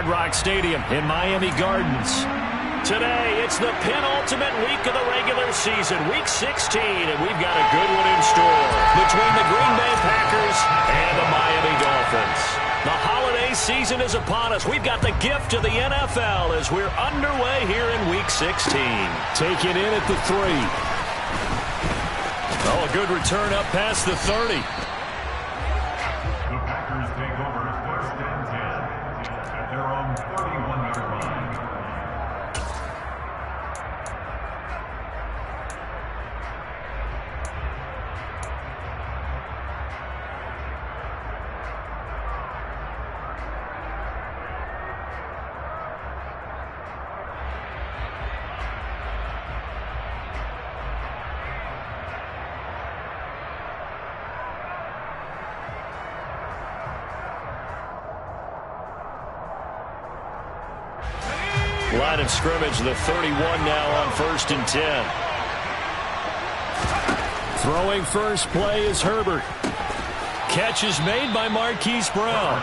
Hard Rock Stadium in Miami Gardens. Today, it's the penultimate week of the regular season, Week 16, and we've got a good one in store between the Green Bay Packers and the Miami Dolphins. The holiday season is upon us. We've got the gift of the NFL as we're underway here in Week 16. Taken in at the 3. Oh, a good return up past the 30. The Packers take over first and 10 at their own 31-yard line. Line of scrimmage, the 31 now on first and 10. Throwing first play is Herbert. Catch is made by Marquise Brown.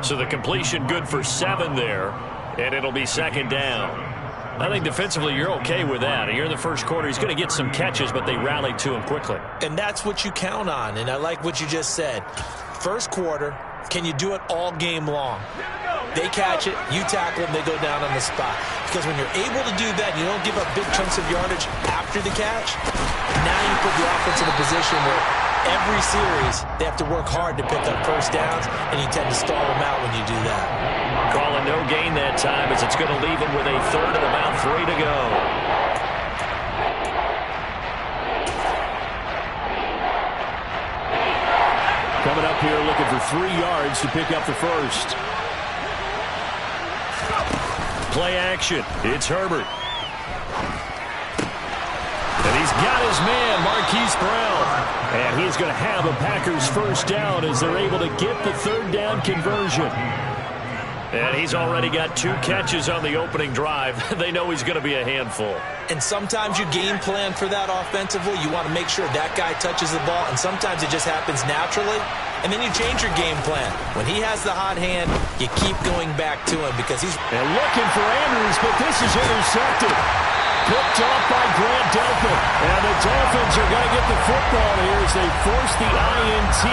So the completion good for 7 there, and it'll be second down. I think defensively you're okay with that. Here in the first quarter, he's going to get some catches, but they rallied to him quickly. And that's what you count on, and I like what you just said. First quarter, can you do it all game long? They catch it, you tackle them, they go down on the spot. Because when you're able to do that, you don't give up big chunks of yardage after the catch, now you put the offense in a position where every series they have to work hard to pick up first downs, and you tend to stall them out when you do that. Calling no gain that time as it's going to leave them with a third and about 3 to go. Coming up here looking for 3 yards to pick up the first. Play action. It's Herbert. And he's got his man, Marquise Brown. And he's going to have a Packers first down as they're able to get the third down conversion. And he's already got 2 catches on the opening drive. They know he's going to be a handful. And sometimes you game plan for that offensively. You want to make sure that guy touches the ball, and sometimes it just happens naturally. And then you change your game plan. When he has the hot hand, you keep going back to him because he's... And looking for Andrews, but this is intercepted. Picked off by Grant Delpit. And the Dolphins are going to get the football here as they force the INT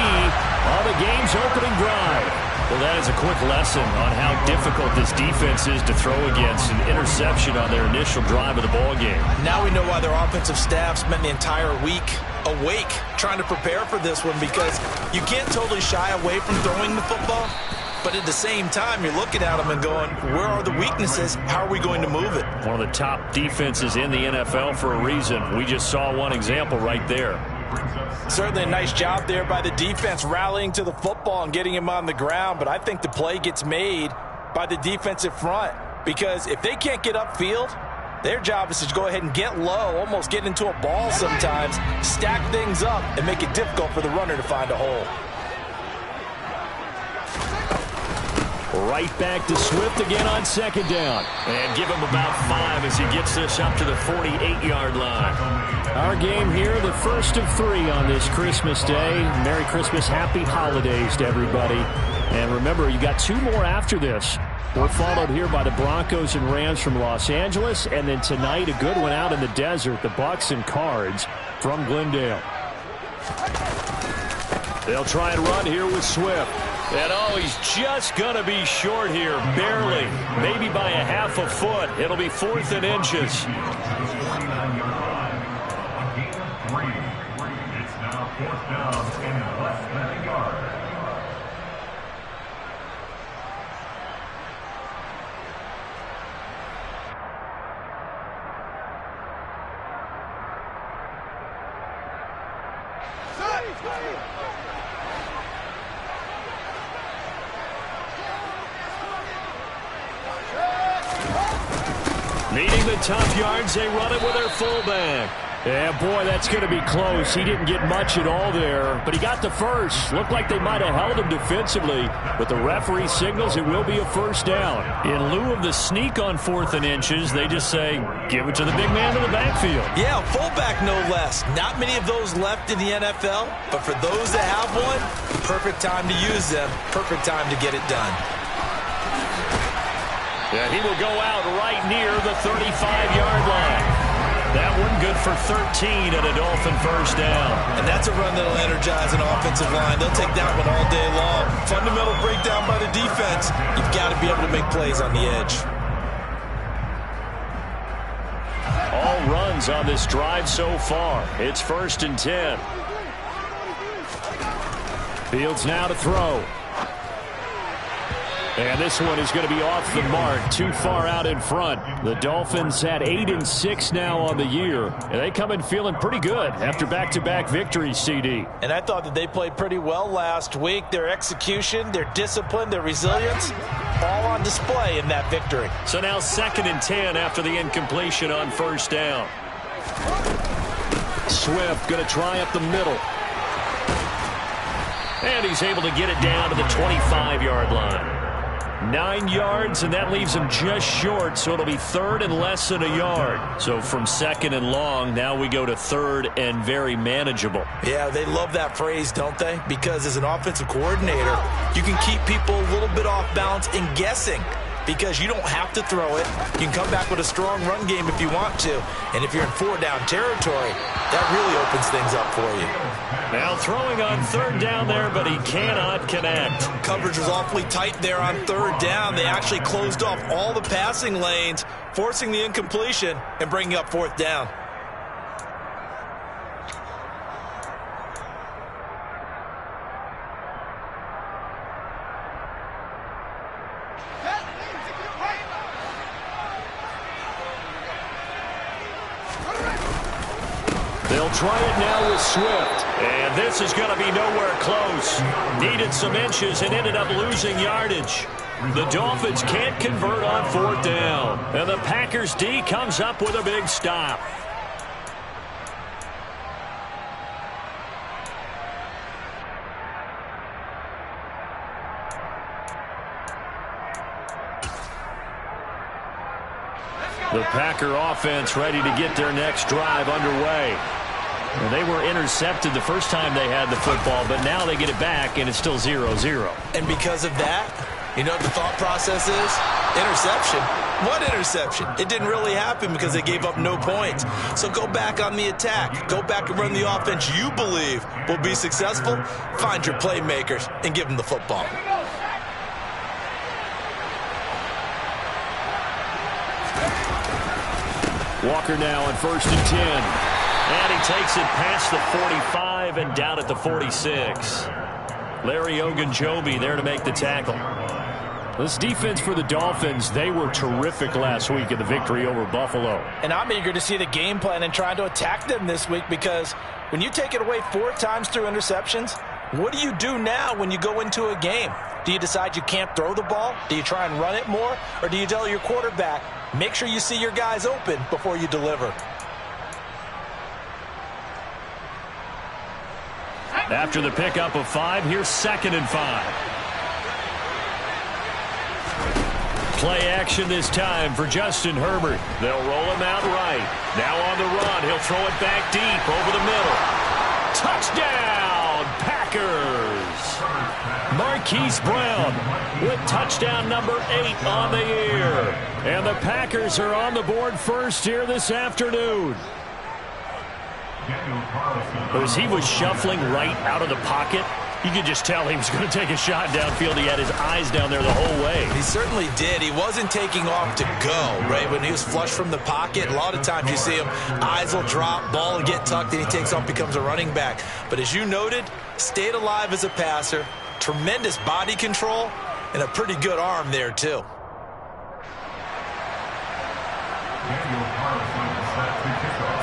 on the game's opening drive. Well, that is a quick lesson on how difficult this defense is to throw against. An interception on their initial drive of the ballgame. Now we know why their offensive staff spent the entire week awake trying to prepare for this one, because you can't totally shy away from throwing the football, but at the same time you're looking at them and going, where are the weaknesses? How are we going to move it? One of the top defenses in the NFL for a reason. We just saw one example right there. Certainly a nice job there by the defense rallying to the football and getting him on the ground, but I think the play gets made by the defensive front, because if they can't get upfield, their job is to go ahead and get low, almost get into a ball sometimes, stack things up, and make it difficult for the runner to find a hole. Right back to Swift again on second down. And give him about 5 as he gets this up to the 48-yard line. Our game here, the first of 3 on this Christmas Day. Merry Christmas, happy holidays to everybody. And remember, you got 2 more after this. We're followed here by the Broncos and Rams from Los Angeles. And then tonight, a good one out in the desert, the Bucks and Cards from Glendale. They'll try and run here with Swift. And oh, he's just going to be short here, barely. Maybe by a half a foot. It'll be 4th and inches. It's now 4th down and less than a yard. Needing the top yards, they run it with their fullback. Yeah, boy, that's going to be close. He didn't get much at all there, but he got the first. Looked like they might have held him defensively, but the referee signals it will be a first down. In lieu of the sneak on 4th and inches, they just say, give it to the big man in the backfield. Yeah, fullback no less. Not many of those left in the NFL, but for those that have one, perfect time to use them, perfect time to get it done. Yeah, he will go out right near the 35-yard line. That one good for 13 and a Dolphin first down. And that's a run that'll energize an offensive line. They'll take that one all day long. Fundamental breakdown by the defense. You've got to be able to make plays on the edge. All runs on this drive so far. It's 1st and 10. Fields now to throw. And this one is going to be off the mark, too far out in front. The Dolphins at 8-6 now on the year, and they come in feeling pretty good after back-to-back victories, CD. And I thought that they played pretty well last week. Their execution, their discipline, their resilience, all on display in that victory. So now 2nd and 10 after the incompletion on first down. Swift going to try up the middle. And he's able to get it down to the 25-yard line. 9 yards, and that leaves him just short, so it'll be 3rd and less than a yard. So from 2nd and long, now we go to 3rd and very manageable. Yeah, they love that phrase, don't they? Because as an offensive coordinator, you can keep people a little bit off balance and guessing, because you don't have to throw it. You can come back with a strong run game if you want to. And if you're in 4-down territory, that really opens things up for you. Now throwing on 3rd down there, but he cannot connect. Coverage was awfully tight there on 3rd down. They actually closed off all the passing lanes, forcing the incompletion and bringing up 4th down. They'll try it now with Swift. And this is going to be nowhere close. Needed some inches and ended up losing yardage. The Dolphins can't convert on 4th down. And the Packers D comes up with a big stop. The Packer offense ready to get their next drive underway. Well, they were intercepted the first time they had the football, but now they get it back, and it's still 0-0. And because of that, you know what the thought process is? Interception. What interception? It didn't really happen because they gave up no points. So go back on the attack. Go back and run the offense you believe will be successful. Find your playmakers and give them the football. Walker now on 1st and 10. And he takes it past the 45 and down at the 46. Larry Ogunjobi there to make the tackle. This defense for the Dolphins, they were terrific last week in the victory over Buffalo. And I'm eager to see the game plan and trying to attack them this week, because when you take it away 4 times through interceptions, what do you do now when you go into a game? Do you decide you can't throw the ball? Do you try and run it more? Or do you tell your quarterback, make sure you see your guys open before you deliver? After the pickup of 5, here's 2nd and 5. Play action this time for Justin Herbert. They'll roll him out right. Now on the run, he'll throw it back deep over the middle. Touchdown, Packers! Marquise Brown with touchdown number 8 on the year. And the Packers are on the board first here this afternoon. As he was shuffling right out of the pocket, you could just tell he was going to take a shot downfield. He had his eyes down there the whole way. He certainly did. He wasn't taking off to go, right? When he was flush from the pocket, a lot of times you see him, eyes will drop, ball will get tucked, and he takes off, becomes a running back. But as you noted, stayed alive as a passer, tremendous body control, and a pretty good arm there, too.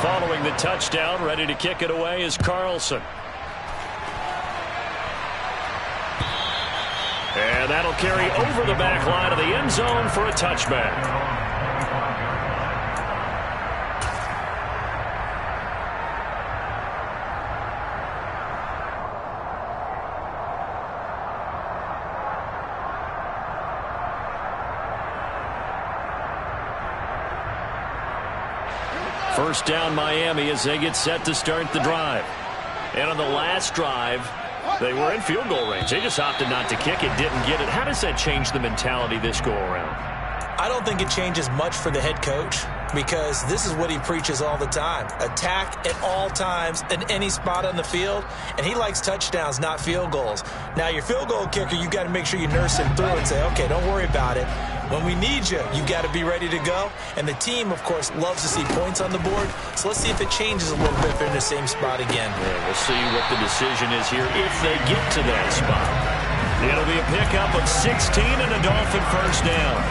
Following the touchdown, ready to kick it away is Carlson. And that'll carry over the back line of the end zone for a touchback. First down Miami as they get set to start the drive. And on the last drive, they were in field goal range. They just opted not to kick it, didn't get it. How does that change the mentality this go around? I don't think it changes much for the head coach because this is what he preaches all the time. Attack at all times in any spot on the field, and he likes touchdowns, not field goals. Now, your field goal kicker, you've got to make sure you nurse him through and say, okay, don't worry about it. When we need you, you've got to be ready to go. And the team, of course, loves to see points on the board. So let's see if it changes a little bit if they're in the same spot again. Yeah, we'll see what the decision is here if they get to that spot. It'll be a pickup of 16 and a Dolphin first down.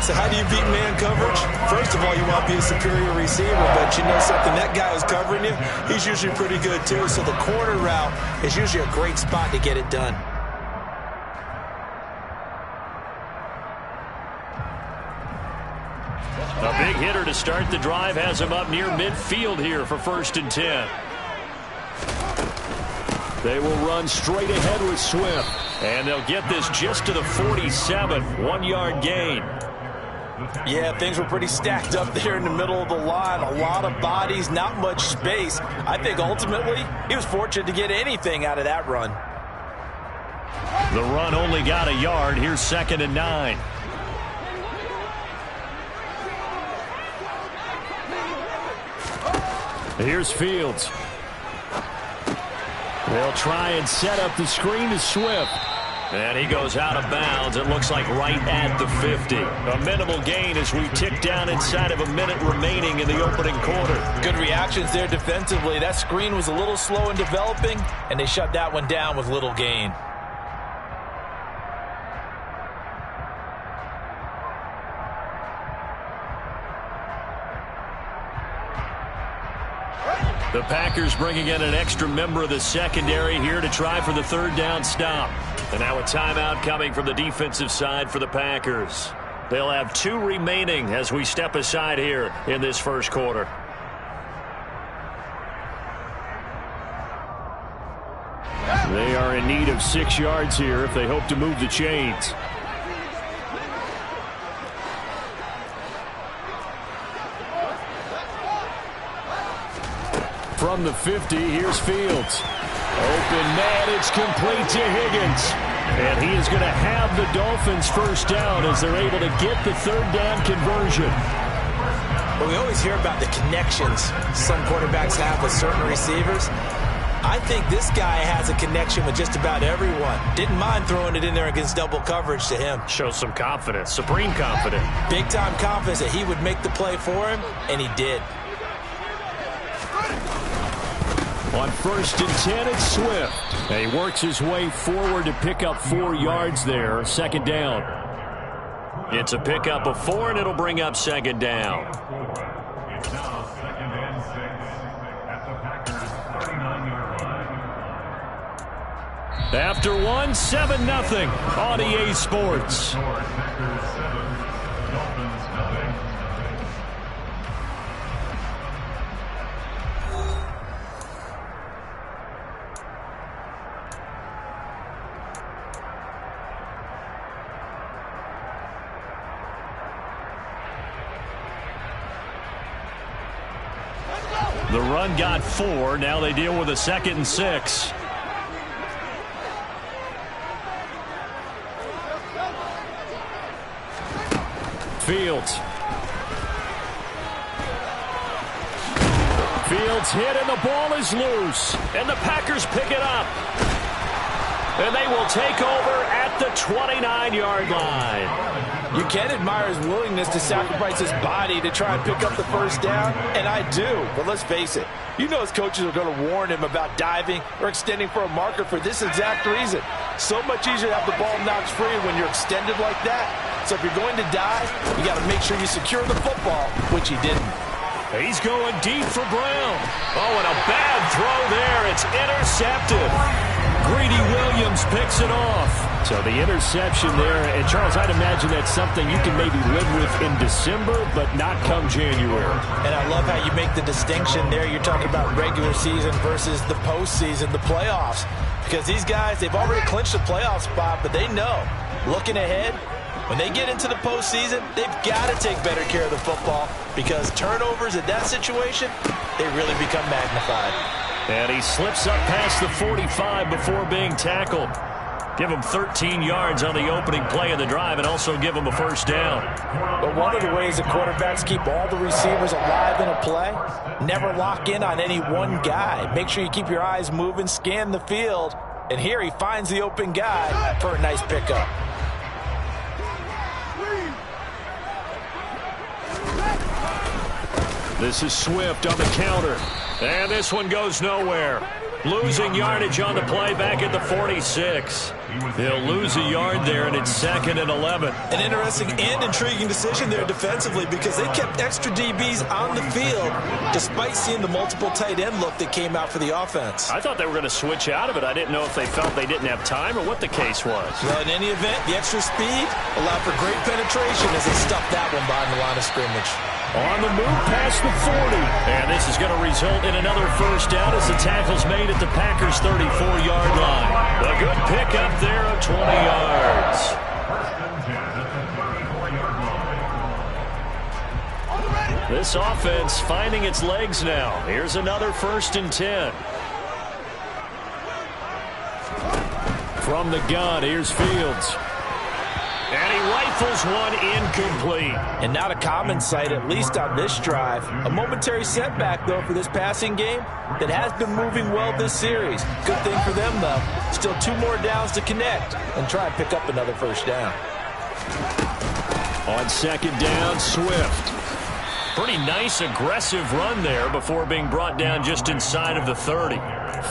So how do you beat man coverage? First of all, you want to be a superior receiver, but you know something, that guy who's covering you, he's usually pretty good too. So the corner route is usually a great spot to get it done. A big hitter to start the drive has him up near midfield here for 1st and 10. They will run straight ahead with Swift, and they'll get this just to the 47, 1-yard gain. Yeah, things were pretty stacked up there in the middle of the line. A lot of bodies, not much space. I think ultimately he was fortunate to get anything out of that run. The run only got a yard. Here's 2nd and 9. Here's Fields. They'll try and set up the screen to Swift. And he goes out of bounds. It looks like right at the 50. A minimal gain as we tick down inside of a minute remaining in the opening quarter. Good reactions there defensively. That screen was a little slow in developing, and they shut that one down with little gain. The Packers bringing in an extra member of the secondary here to try for the 3rd down stop. And now a timeout coming from the defensive side for the Packers. They'll have 2 remaining as we step aside here in this first quarter. They are in need of 6 yards here if they hope to move the chains. From the 50, here's Fields. Open man, it's complete to Higgins. And he is going to have the Dolphins first down as they're able to get the 3rd down conversion. Well, we always hear about the connections some quarterbacks have with certain receivers. I think this guy has a connection with just about everyone. Didn't mind throwing it in there against double coverage to him. Shows some confidence, supreme confidence. Big-time confidence that he would make the play for him, and he did. On 1st and 10, it's Swift. And he works his way forward to pick up 4 yards there. 2nd down. It's a pickup of 4, and it'll bring up 2nd down. It's now 2nd and 6 at the Packers' 39-yard line. After 1, 7-0 on EA Sports. Packers 7, Dolphins nothing. The run got 4. Now they deal with a 2nd and 6. Fields. Fields hit and the ball is loose. And the Packers pick it up. And they will take over at the 29-yard line. You can admire his willingness to sacrifice his body to try and pick up the first down, and I do. But let's face it, you know his coaches are going to warn him about diving or extending for a marker for this exact reason. So much easier to have the ball knocked free when you're extended like that. So if you're going to dive, you got to make sure you secure the football, which he didn't. He's going deep for Brown. Oh, and a bad throw there. It's intercepted. Greedy Williams picks it off. So the interception there, and Charles, I'd imagine that's something you can maybe live with in December, but not come January. And I love how you make the distinction there. You're talking about regular season versus the postseason, the playoffs. Because these guys, they've already clinched the playoff spot, but they know, looking ahead, when they get into the postseason, they've got to take better care of the football because turnovers in that situation, they really become magnified. And he slips up past the 45 before being tackled. Give them 13 yards on the opening play of the drive and also give them a first down. But one of the ways that quarterbacks keep all the receivers alive in a play, never lock in on any one guy. Make sure you keep your eyes moving, scan the field, and here he finds the open guy for a nice pickup. This is Swift on the counter. And this one goes nowhere. Losing yardage on the play back at the 46. They'll lose a yard there, and it's 2nd and 11. An interesting and intriguing decision there defensively because they kept extra DBs on the field despite seeing the multiple tight end look that came out for the offense. I thought they were going to switch out of it. I didn't know if they felt they didn't have time or what the case was. Well, in any event, the extra speed allowed for great penetration as they stuffed that one behind the line of scrimmage. On the move past the 40. And this is going to result in another first down as the tackle's made at the Packers' 34-yard line. A good pickup there of 20 yards. This offense finding its legs now. Here's another 1st and 10. From the gun, here's Fields. And he rifles one incomplete. And not a common sight, at least on this drive. A momentary setback, though, for this passing game that has been moving well this series. Good thing for them, though. Still 2 more downs to connect and try and pick up another first down. On 2nd down, Swift. Pretty nice, aggressive run there before being brought down just inside of the 30.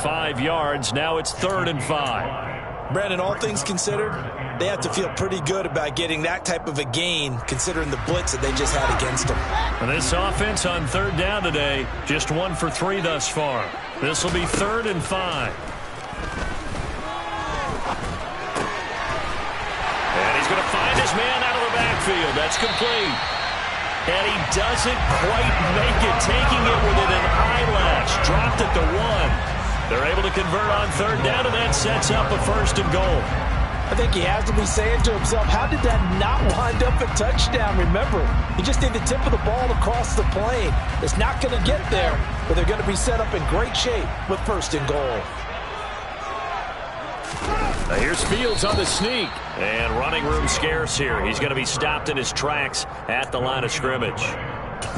5 yards. Now it's 3rd and 5. Brandon, all things considered, they have to feel pretty good about getting that type of a gain considering the blitz that they just had against them. And this offense on 3rd down today, just 1 for 3 thus far. This will be 3rd and 5. And he's going to find his man out of the backfield. That's complete. And he doesn't quite make it, taking it within an eyelash. Dropped at the 1. They're able to convert on 3rd down, and that sets up a 1st and goal. I think he has to be saying to himself, how did that not wind up a touchdown? Remember, you just need the tip of the ball across the plane. It's not going to get there, but they're going to be set up in great shape with 1st and goal. Now here's Fields on the sneak. And running room scarce here. He's going to be stopped in his tracks at the line of scrimmage.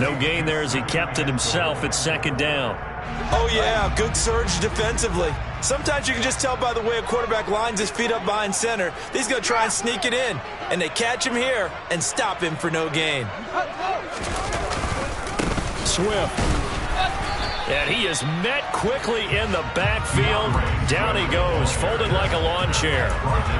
No gain there as he kept it himself at 2nd down. Oh, yeah, good surge defensively. Sometimes you can just tell by the way a quarterback lines his feet up behind center. He's going to try and sneak it in. And they catch him here and stop him for no gain. Swift. And he is met quickly in the backfield. Down he goes, folded like a lawn chair.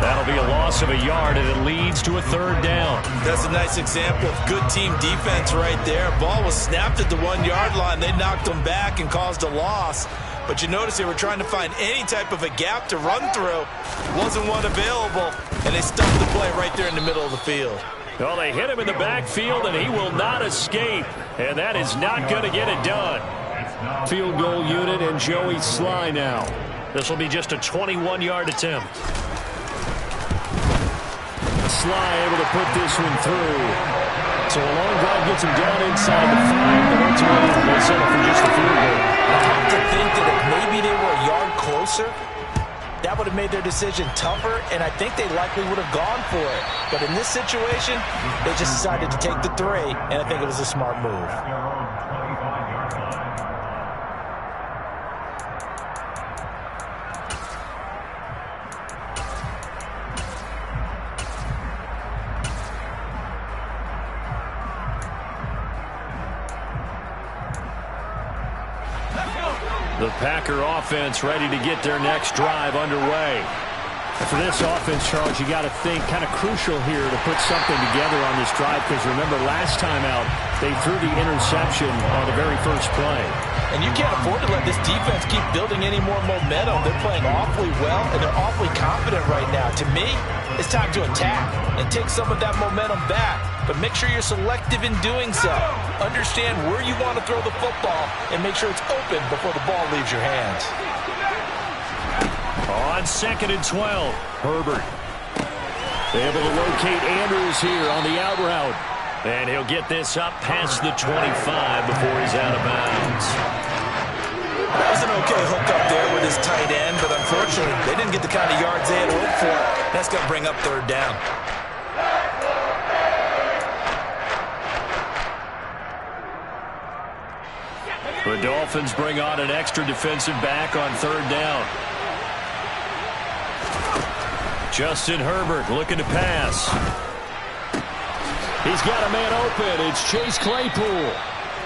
That'll be a loss of a yard, and it leads to a 3rd down. That's a nice example of good team defense right there. Ball was snapped at the 1-yard line. They knocked him back and caused a loss. But you notice they were trying to find any type of a gap to run through. Wasn't one available, and they stuffed the play right there in the middle of the field. Well, they hit him in the backfield, and he will not escape. And that is not going to get it done. Field goal unit and Joey Sly now. This will be just a 21-yard attempt. Sly able to put this one through. So a long drive gets him down inside the 5, but ultimately they settle for just a field goal. I have to think that if maybe they were a yard closer, that would have made their decision tougher, and I think they likely would have gone for it. But in this situation, they just decided to take the 3, and I think it was a smart move. The Packer offense ready to get their next drive underway. And for this offense, Charles, you got to think kind of crucial here to put something together on this drive, because remember last time out they threw the interception on the very first play. And you can't afford to let this defense keep building any more momentum. They're playing awfully well, and they're awfully confident right now. To me, it's time to attack and take some of that momentum back. But make sure you're selective in doing so. Understand where you want to throw the football and make sure it's open before the ball leaves your hands. On 2nd and 12, Herbert. Able to locate Andrews here on the out route. And he'll get this up past the 25 before he's out of bounds. That was an okay hook up there with his tight end, but unfortunately, they didn't get the kind of yards they had hoped for. That's going to bring up third down. The Dolphins bring on an extra defensive back on third down. Justin Herbert looking to pass. He's got a man open. It's Chase Claypool.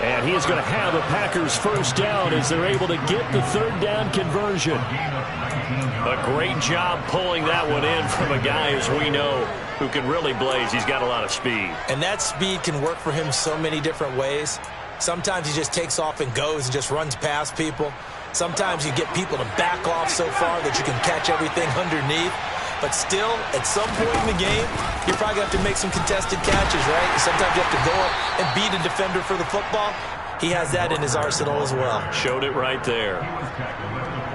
And he is going to have the Packers first down as they're able to get the third down conversion. A great job pulling that one in from a guy, as we know, who can really blaze. He's got a lot of speed. And that speed can work for him so many different ways. Sometimes he just takes off and goes and just runs past people. Sometimes you get people to back off so far that you can catch everything underneath. But still, at some point in the game, you're probably going to have to make some contested catches, right? Sometimes you have to go up and beat a defender for the football. He has that in his arsenal as well. Showed it right there.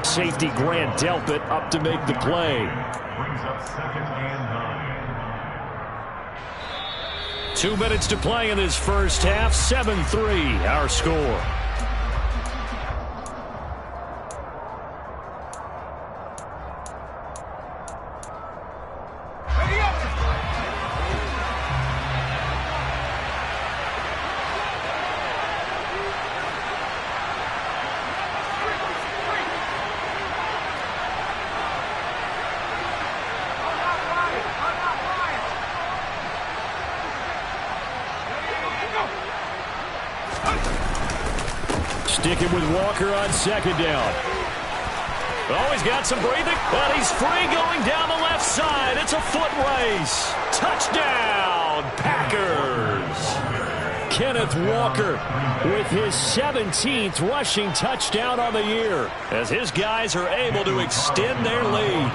Safety Grant Delpit up to make the play. Brings up 2nd and 9. 2 minutes to play in this first half. 7-3 our score. Sticking with Walker on second down. Oh, he's got some breathing, but he's free going down the left side. It's a foot race. Touchdown, Packers. Kenneth Walker with his 17th rushing touchdown on the year, as his guys are able to extend their lead.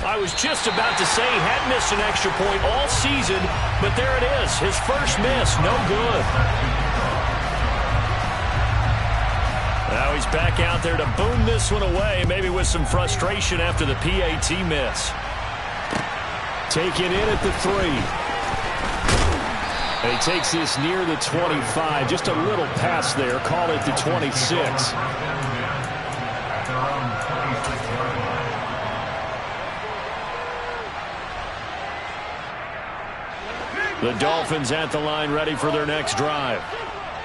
I was just about to say he hadn't missed an extra point all season, but there it is. His first miss, no good. Now he's back out there to boom this one away, maybe with some frustration after the PAT miss. Taken in at the 3. And he takes this near the 25. Just a little pass there. Call it the 26. The Dolphins at the line ready for their next drive.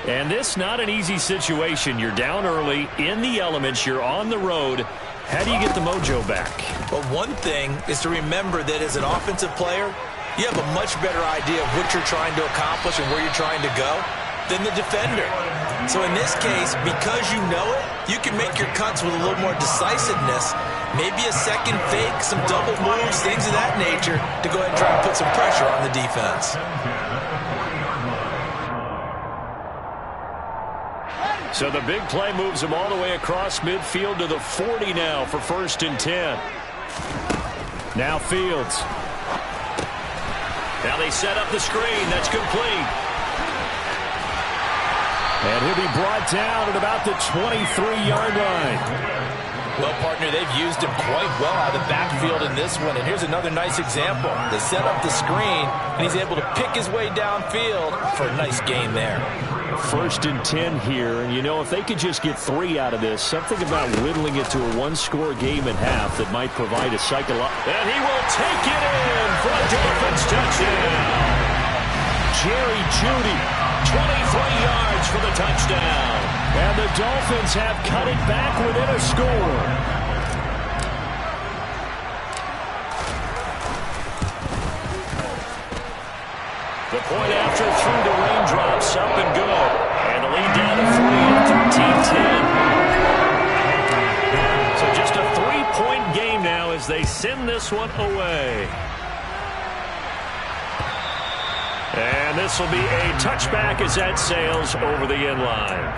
And this not an easy situation. You're down early, in the elements, you're on the road. How do you get the mojo back? Well, one thing is to remember that as an offensive player, you have a much better idea of what you're trying to accomplish and where you're trying to go than the defender. So in this case, because you know it, you can make your cuts with a little more decisiveness. Maybe a second fake, some double moves, things of that nature to go ahead and try and put some pressure on the defense. So the big play moves him all the way across midfield to the 40 now for 1st and 10. Now Fields. Now they set up the screen. That's complete. And he'll be brought down at about the 23-yard line. Well, partner, they've used him quite well out of the backfield in this one. And here's another nice example. They set up the screen, and he's able to pick his way downfield for a nice gain there. 1st and 10 here. And, you know, if they could just get 3 out of this, something about whittling it to a one-score game at half that might provide a psychological. And he will take it in for a Dolphins touchdown. Jerry Jeudy, 23 yards for the touchdown. And the Dolphins have cut it back within a score. The point after through the raindrops, up and good. And the lead down to 3 at 13-10. So just a 3-point game now as they send this one away. And this will be a touchback as that sails over the end line.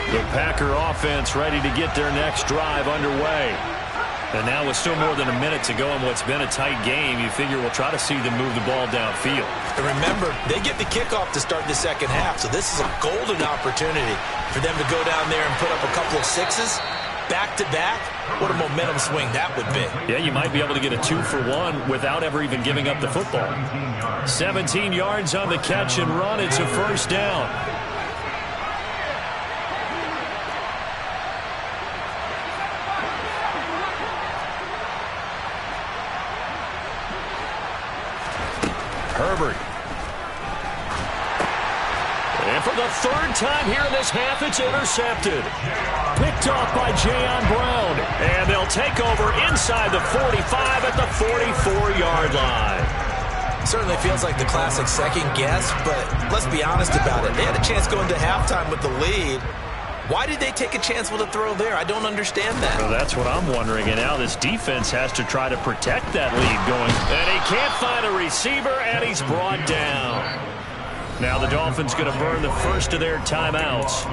The Packer offense ready to get their next drive underway. And now with still more than a minute to go in what's been a tight game, you figure we'll try to see them move the ball downfield. And remember, they get the kickoff to start the second half, so this is a golden opportunity for them to go down there and put up a couple of sixes back-to-back. What a momentum swing that would be. Yeah, you might be able to get a 2-for-1 without ever even giving up the football. 17 yards on the catch and run. It's a first down. Herbert. And for the third time here in this half, it's intercepted. Picked off by Jayon Brown. And they'll take over inside the 45 at the 44-yard line. Certainly feels like the classic second guess, but let's be honest about it. They had a chance going to halftime with the lead. Why did they take a chance with a throw there? I don't understand that. Well, that's what I'm wondering. And now this defense has to try to protect that lead going. And he can't find a receiver, and he's brought down. Now the Dolphins going to burn the first of their timeouts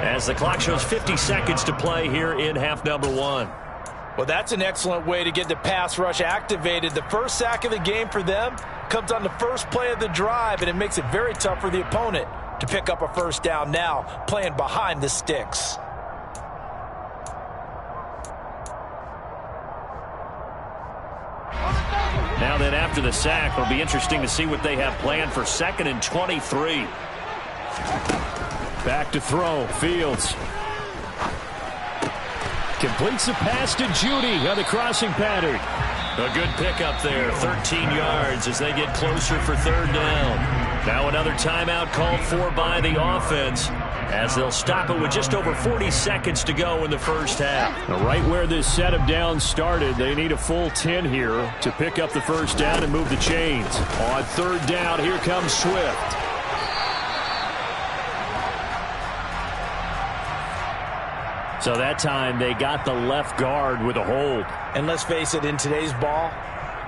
as the clock shows 50 seconds to play here in half number 1. Well, that's an excellent way to get the pass rush activated. The first sack of the game for them comes on the first play of the drive, and it makes it very tough for the opponent to pick up a first down now, playing behind the sticks. Now then, after the sack, it'll be interesting to see what they have planned for 2nd and 23. Back to throw. Fields. Completes the pass to Judy on the crossing pattern. A good pickup there, 13 yards as they get closer for third down. Now another timeout called for by the offense as they'll stop it with just over 40 seconds to go in the first half. Now right where this set of downs started, they need a full 10 here to pick up the first down and move the chains. On third down, here comes Swift. So that time they got the left guard with a hold. And let's face it, in today's ball,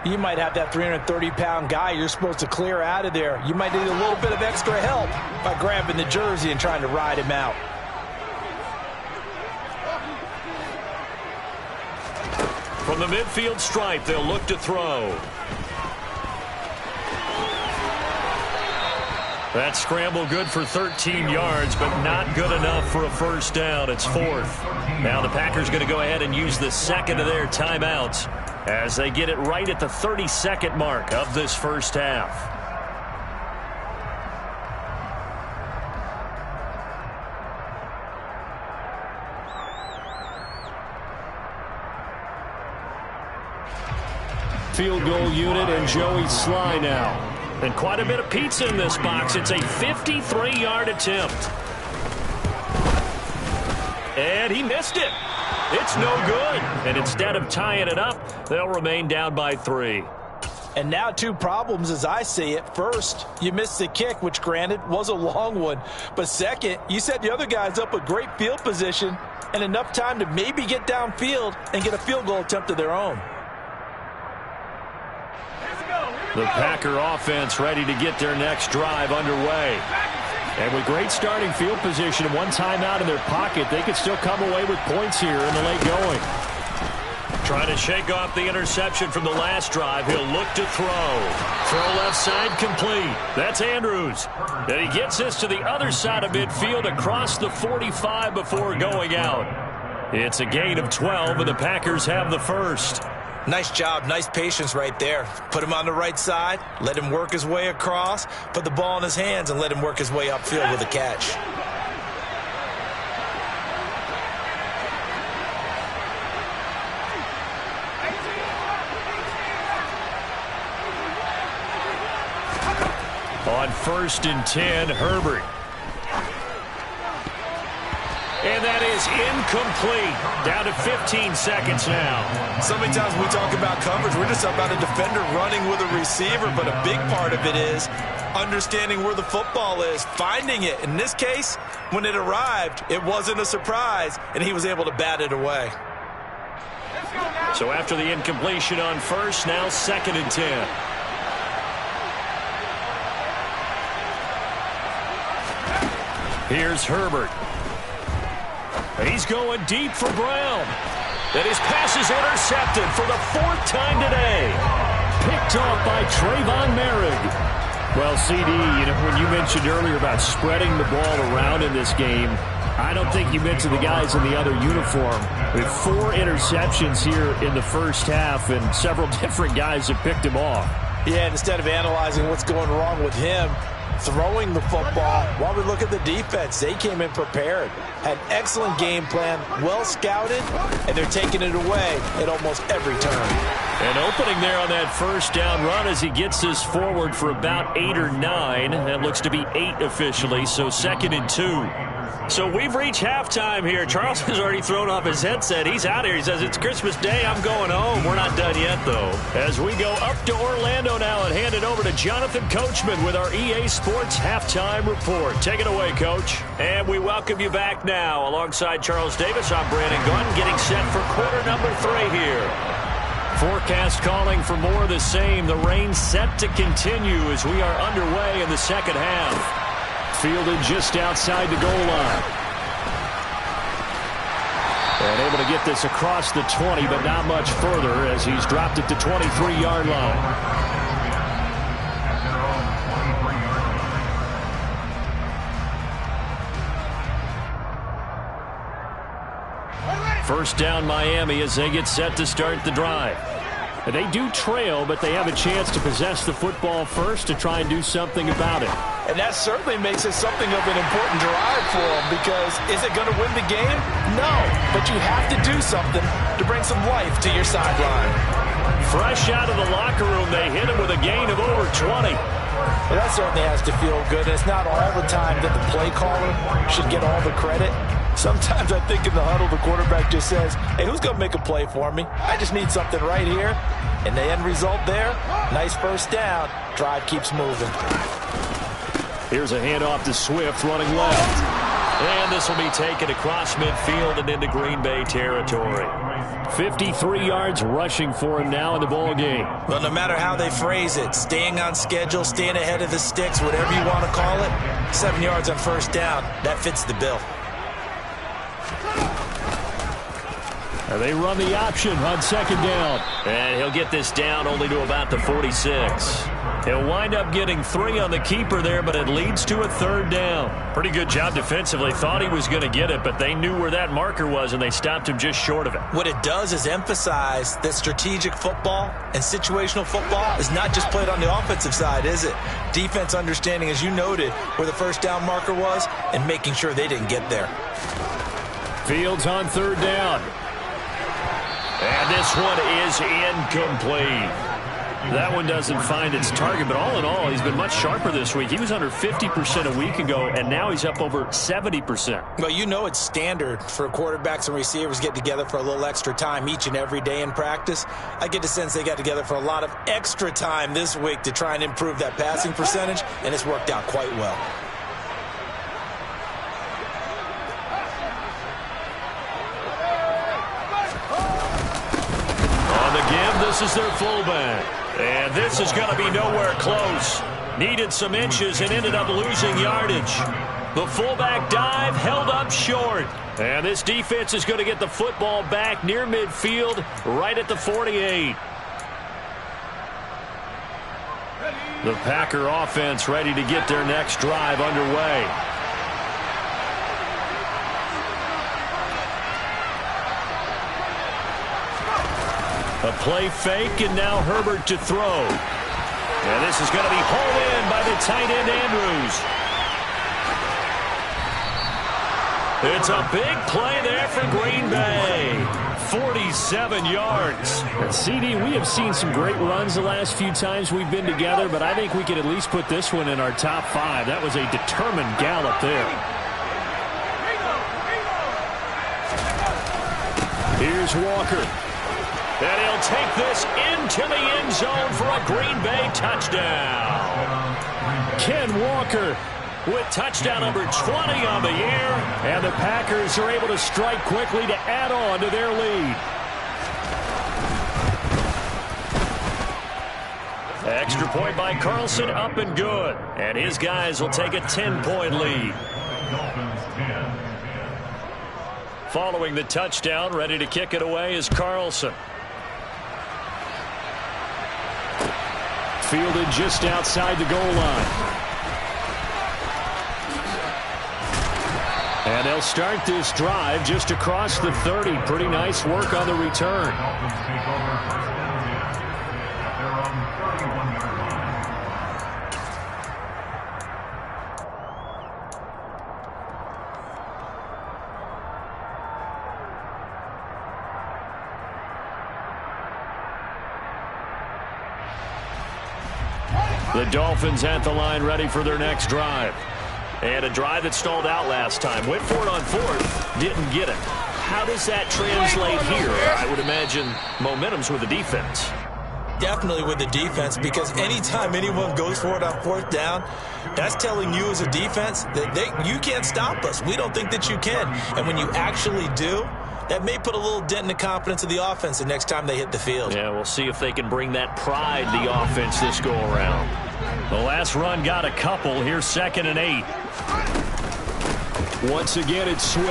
you might have that 330-pound guy you're supposed to clear out of there. You might need a little bit of extra help by grabbing the jersey and trying to ride him out. From the midfield stripe, they'll look to throw. That scramble good for 13 yards, but not good enough for a first down. It's 4th. Now the Packers going to go ahead and use the second of their timeouts as they get it right at the 30-second mark of this first half. Field goal unit and Joey Sly now. And quite a bit of pizza in this box. It's a 53-yard attempt. And he missed it. It's no good. And instead of tying it up, they'll remain down by 3. And now 2 problems as I see it. First, you missed the kick, which granted was a long one. But second, you set the other guys up with great field position and enough time to maybe get downfield and get a field goal attempt of their own. The Packer offense ready to get their next drive underway. And with great starting field position and one timeout in their pocket, they could still come away with points here in the late going. Trying to shake off the interception from the last drive. He'll look to throw. Throw left side complete. That's Andrews. And he gets this to the other side of midfield across the 45 before going out. It's a gain of 12, and the Packers have the first. Nice job, nice patience right there. Put him on the right side, let him work his way across, put the ball in his hands, and let him work his way upfield with a catch. On 1st and 10, Herbert. And that is incomplete. Down to 15 seconds now. So many times when we talk about coverage, we're just about a defender running with a receiver, but a big part of it is understanding where the football is, finding it. In this case, when it arrived, it wasn't a surprise, and he was able to bat it away. So after the incompletion on 1st, now 2nd and 10. Here's Herbert. He's going deep for Brown. And his pass is intercepted for the 4th time today. Picked off by Trayvon Merrick. Well, CD, when you mentioned earlier about spreading the ball around in this game, I don't think you mentioned the guys in the other uniform. With 4 interceptions here in the first half, and several different guys have picked him off. Yeah, instead of analyzing what's going wrong with him, throwing the football, while we look at the defense, they came in prepared. Had excellent game plan, well scouted, and they're taking it away at almost every turn. And opening there on that first down run as he gets this forward for about 8 or 9. That looks to be 8 officially, so 2nd and 2. So we've reached halftime here. Charles has already thrown off his headset. He's out here. He says, it's Christmas Day. I'm going home. We're not done yet, though. As we go up to Orlando now and hand it over to Jonathan Coachman with our EA Sports Halftime Report. Take it away, Coach. And we welcome you back now. Alongside Charles Davis, I'm Brandon Gunn, getting set for quarter number 3 here. Forecast calling for more of the same. The rain set to continue as we are underway in the second half. Fielded just outside the goal line. And able to get this across the 20, but not much further as he's dropped it to 23-yard line. First down Miami as they get set to start the drive. They do trail, but they have a chance to possess the football first to try and do something about it. And that certainly makes it something of an important drive for them, because is it going to win the game? No, but you have to do something to bring some life to your sideline. Fresh out of the locker room, they hit him with a gain of over 20. Well, that certainly has to feel good. And it's not all the time that the play caller should get all the credit. Sometimes I think in the huddle, the quarterback just says, hey, who's going to make a play for me? I just need something right here. And the end result there, nice first down. Drive keeps moving. Here's a handoff to Swift running left. And this will be taken across midfield and into Green Bay territory. 53 yards rushing for him now in the ball game. Well, no matter how they phrase it, staying on schedule, staying ahead of the sticks, whatever you want to call it, 7 yards on first down, that fits the bill. And they run the option on second down. And he'll get this down only to about the 46. He'll wind up getting 3 on the keeper there, but it leads to a third down. Pretty good job defensively. Thought he was going to get it, but they knew where that marker was, and they stopped him just short of it. What it does is emphasize that strategic football and situational football is not just played on the offensive side, is it? Defense understanding, as you noted, where the first down marker was and making sure they didn't get there. Fields on third down. And this one is incomplete. That one doesn't find its target, but all in all, he's been much sharper this week. He was under 50% a week ago, and now he's up over 70%. Well, you know it's standard for quarterbacks and receivers get together for a little extra time each and every day in practice. I get the sense they got together for a lot of extra time this week to try and improve that passing percentage, and it's worked out quite well. This is their fullback. And this is going to be nowhere close. Needed some inches and ended up losing yardage. The fullback dive held up short. And this defense is going to get the football back near midfield, right at the 48. The Packer offense ready to get their next drive underway. A play fake, and now Herbert to throw. And this is going to be hauled in by the tight end, Andrews. It's a big play there for Green Bay. 47 yards. And CD, we have seen some great runs the last few times we've been together, but I think we can at least put this one in our top 5. That was a determined gallop there. Here's Walker. And he'll take this into the end zone for a Green Bay touchdown. Ken Walker with touchdown number 20 on the year. And the Packers are able to strike quickly to add on to their lead. Extra point by Carlson, up and good. And his guys will take a 10-point lead. Following the touchdown, ready to kick it away is Carlson. Fielded just outside the goal line. And they'll start this drive just across the 30. Pretty nice work on the return. Dolphins take over first and 10 at their own 31-yard line. The Dolphins at the line ready for their next drive. And a drive that stalled out last time. Went for it on fourth. Didn't get it. How does that translate here? I would imagine momentum's with the defense. Definitely with the defense, because anytime anyone goes for it on fourth down, that's telling you as a defense that you can't stop us. We don't think that you can. And when you actually do, that may put a little dent in the confidence of the offense the next time they hit the field. Yeah, we'll see if they can bring that pride to the offense this go-around. The last run got a couple. Here's 2nd and 8. Once again, it's Swift.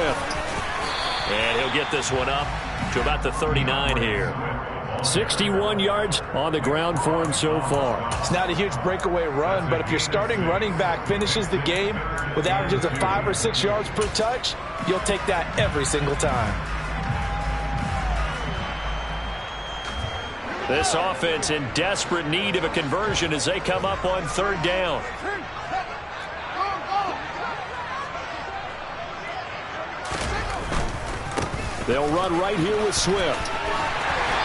And he'll get this one up to about the 39 here. 61 yards on the ground for him so far. It's not a huge breakaway run, but if your starting running back finishes the game with averages of 5 or 6 yards per touch, you'll take that every single time. This offense in desperate need of a conversion as they come up on 3rd down. They'll run right here with Swift.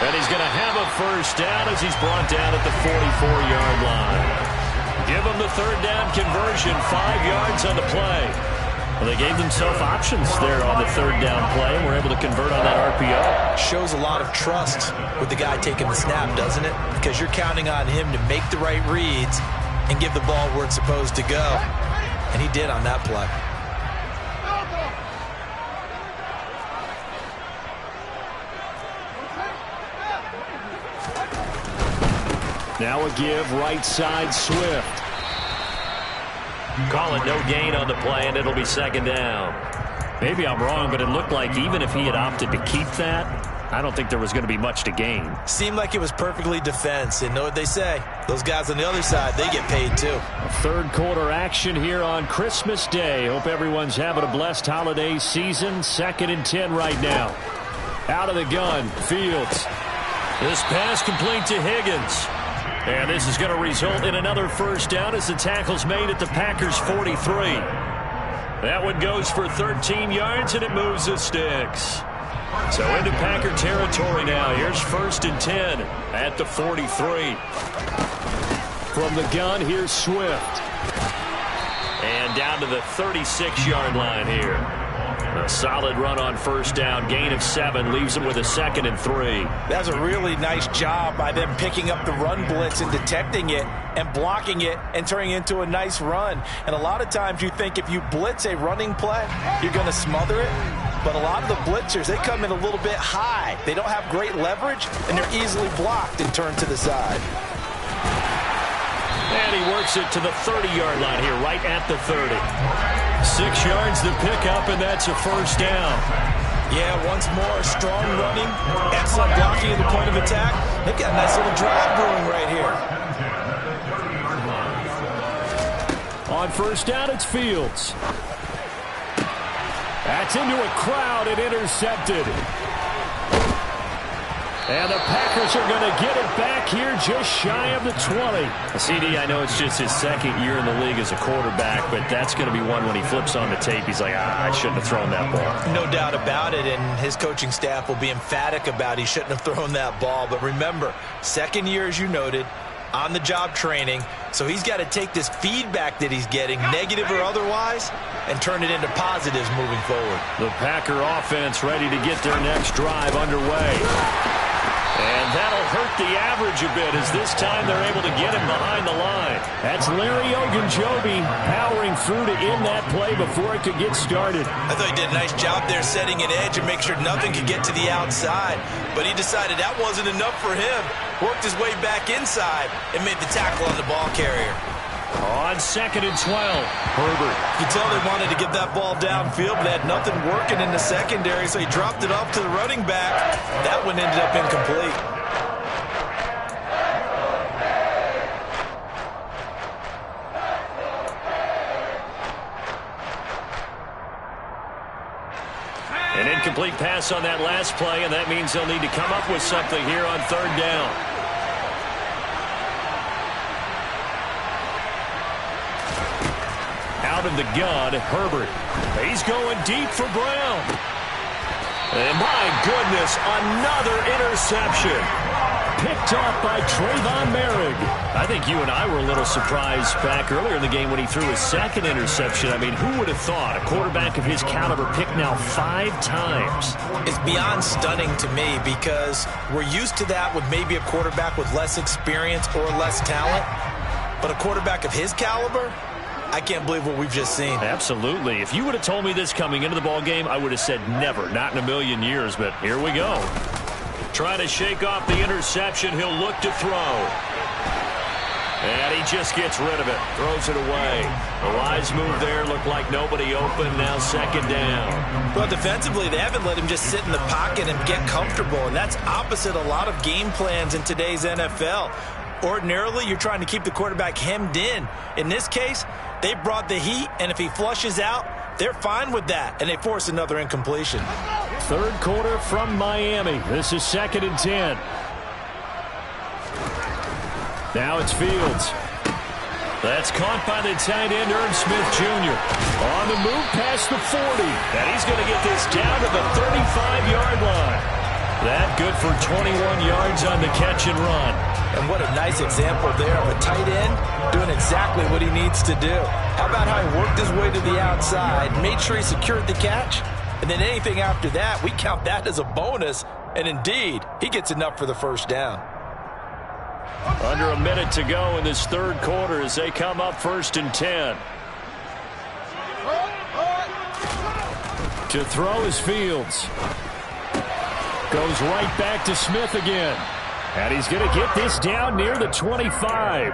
And he's going to have a first down as he's brought down at the 44-yard line. Give him the 3rd down conversion, 5 yards on the play. Well, they gave themselves options there on the 3rd down play and were able to convert on that RPO. Shows a lot of trust with the guy taking the snap, doesn't it? Because you're counting on him to make the right reads and give the ball where it's supposed to go. And he did on that play. Now a give right side Swift. Call it no gain on the play, and it'll be 2nd down. Maybe I'm wrong, but it looked like even if he had opted to keep that, I don't think there was going to be much to gain. Seemed like it was perfectly defense. And know what they say? Those guys on the other side, they get paid too. Third quarter action here on Christmas Day. Hope everyone's having a blessed holiday season. 2nd and 10 right now. Out of the gun, Fields. This pass complete to Higgins. And this is going to result in another first down as the tackle's made at the Packers' 43. That one goes for 13 yards, and it moves the sticks. So into Packer territory now. Here's 1st and 10 at the 43. From the gun, here's Swift. And down to the 36-yard line here. A solid run on first down. Gain of 7 leaves them with a 2nd and 3. That's a really nice job by them picking up the run blitz and detecting it and blocking it and turning it into a nice run. And a lot of times you think if you blitz a running play, you're going to smother it. But a lot of the blitzers, they come in a little bit high. They don't have great leverage, and they're easily blocked and turned to the side. And he works it to the 30-yard line here, right at the 30. 6 yards to pick up, and that's a first down. Yeah, once more, strong running, excellent blocking at the point of attack. They've got a nice little drive brewing right here. On first down, it's Fields. That's into a crowd and intercepted. And the Packers are going to get it back here just shy of the 20. CD, I know it's just his 2nd year in the league as a quarterback, but that's going to be one when he flips on the tape. He's like, I shouldn't have thrown that ball. No doubt about it, and his coaching staff will be emphatic about he shouldn't have thrown that ball. But remember, 2nd year, as you noted, on-the-job training, so he's got to take this feedback that he's getting, negative or otherwise, and turn it into positives moving forward. The Packer offense ready to get their next drive underway. And that'll hurt the average a bit as this time they're able to get him behind the line. That's Larry Ogunjobi powering through to end that play before it could get started. I thought he did a nice job there setting an edge and make sure nothing could get to the outside. But he decided that wasn't enough for him. Worked his way back inside and made the tackle on the ball carrier. On 2nd and 12. Herbert. You can tell they wanted to get that ball downfield, but they had nothing working in the secondary, so he dropped it off to the running back. That one ended up incomplete. An incomplete pass on that last play, and that means they'll need to come up with something here on 3rd down. Out of the gun, Herbert. He's going deep for Brown. And my goodness, another interception. Picked off by Trayvon Merrick. I think you and I were a little surprised back earlier in the game when he threw his 2nd interception. I mean, who would have thought a quarterback of his caliber picked now 5 times? It's beyond stunning to me because we're used to that with maybe a quarterback with less experience or less talent. But a quarterback of his caliber, I can't believe what we've just seen. Absolutely. If you would have told me this coming into the ball game, I would have said never, not in a million years. But here we go. Trying to shake off the interception. He'll look to throw. And he just gets rid of it. Throws it away. A wise move there. Looked like nobody open. Now 2nd down. Well, defensively, they haven't let him just sit in the pocket and get comfortable. And that's opposite a lot of game plans in today's NFL. Ordinarily, you're trying to keep the quarterback hemmed in. In this case, they brought the heat, and if he flushes out, they're fine with that, and they force another incompletion. 3rd quarter from Miami. This is 2nd and 10. Now it's Fields. That's caught by the tight end, Irv Smith Jr. On the move past the 40. And he's going to get this down to the 35-yard line. That good for 21 yards on the catch and run. And what a nice example there of a tight end doing exactly what he needs to do. How about how he worked his way to the outside, made sure he secured the catch, and then anything after that, we count that as a bonus. And indeed, he gets enough for the 1st down. Under a minute to go in this 3rd quarter as they come up 1st and 10. To throw is Fields. Goes right back to Smith again. And he's going to get this down near the 25.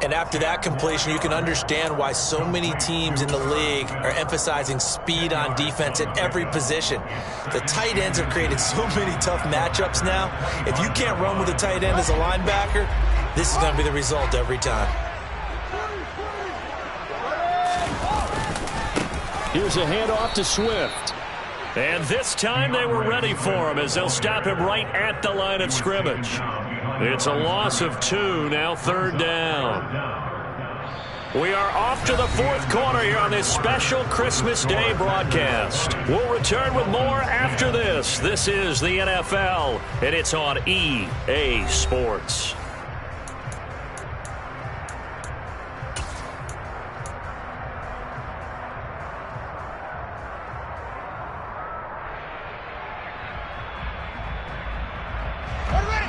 And after that completion, you can understand why so many teams in the league are emphasizing speed on defense at every position. The tight ends have created so many tough matchups now. If you can't run with a tight end as a linebacker, this is going to be the result every time. Here's a handoff to Swift. And this time they were ready for him as they'll stop him right at the line of scrimmage. It's a loss of 2, now 3rd down. We are off to the 4th quarter here on this special Christmas Day broadcast. We'll return with more after this. This is the NFL, and it's on EA Sports.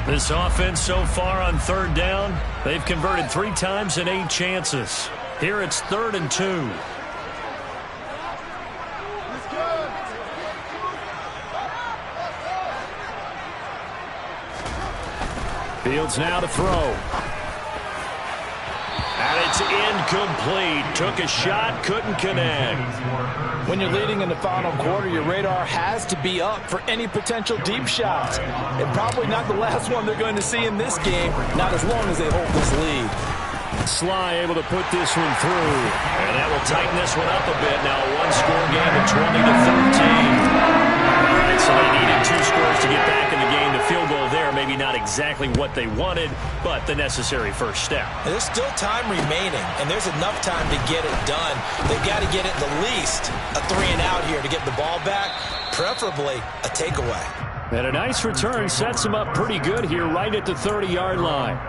This offense so far on 3rd down, they've converted 3 times in 8 chances. Here it's 3rd and 2. Fields now to throw. And it's incomplete. Took a shot, couldn't connect. When you're leading in the final quarter, your radar has to be up for any potential deep shots. And probably not the last one they're going to see in this game, not as long as they hold this lead. Sly able to put this one through. And that will tighten this one up a bit. Now a one-score game of 20-13. All right, so they needed 2 scores to get back in the game. The field goal there, maybe not exactly what they wanted, but the necessary first step. There's still time remaining, and there's enough time to get it done. They've got to get it the least a 3-and-out here to get the ball back, preferably a takeaway. And a nice return sets them up pretty good here right at the 30-yard line.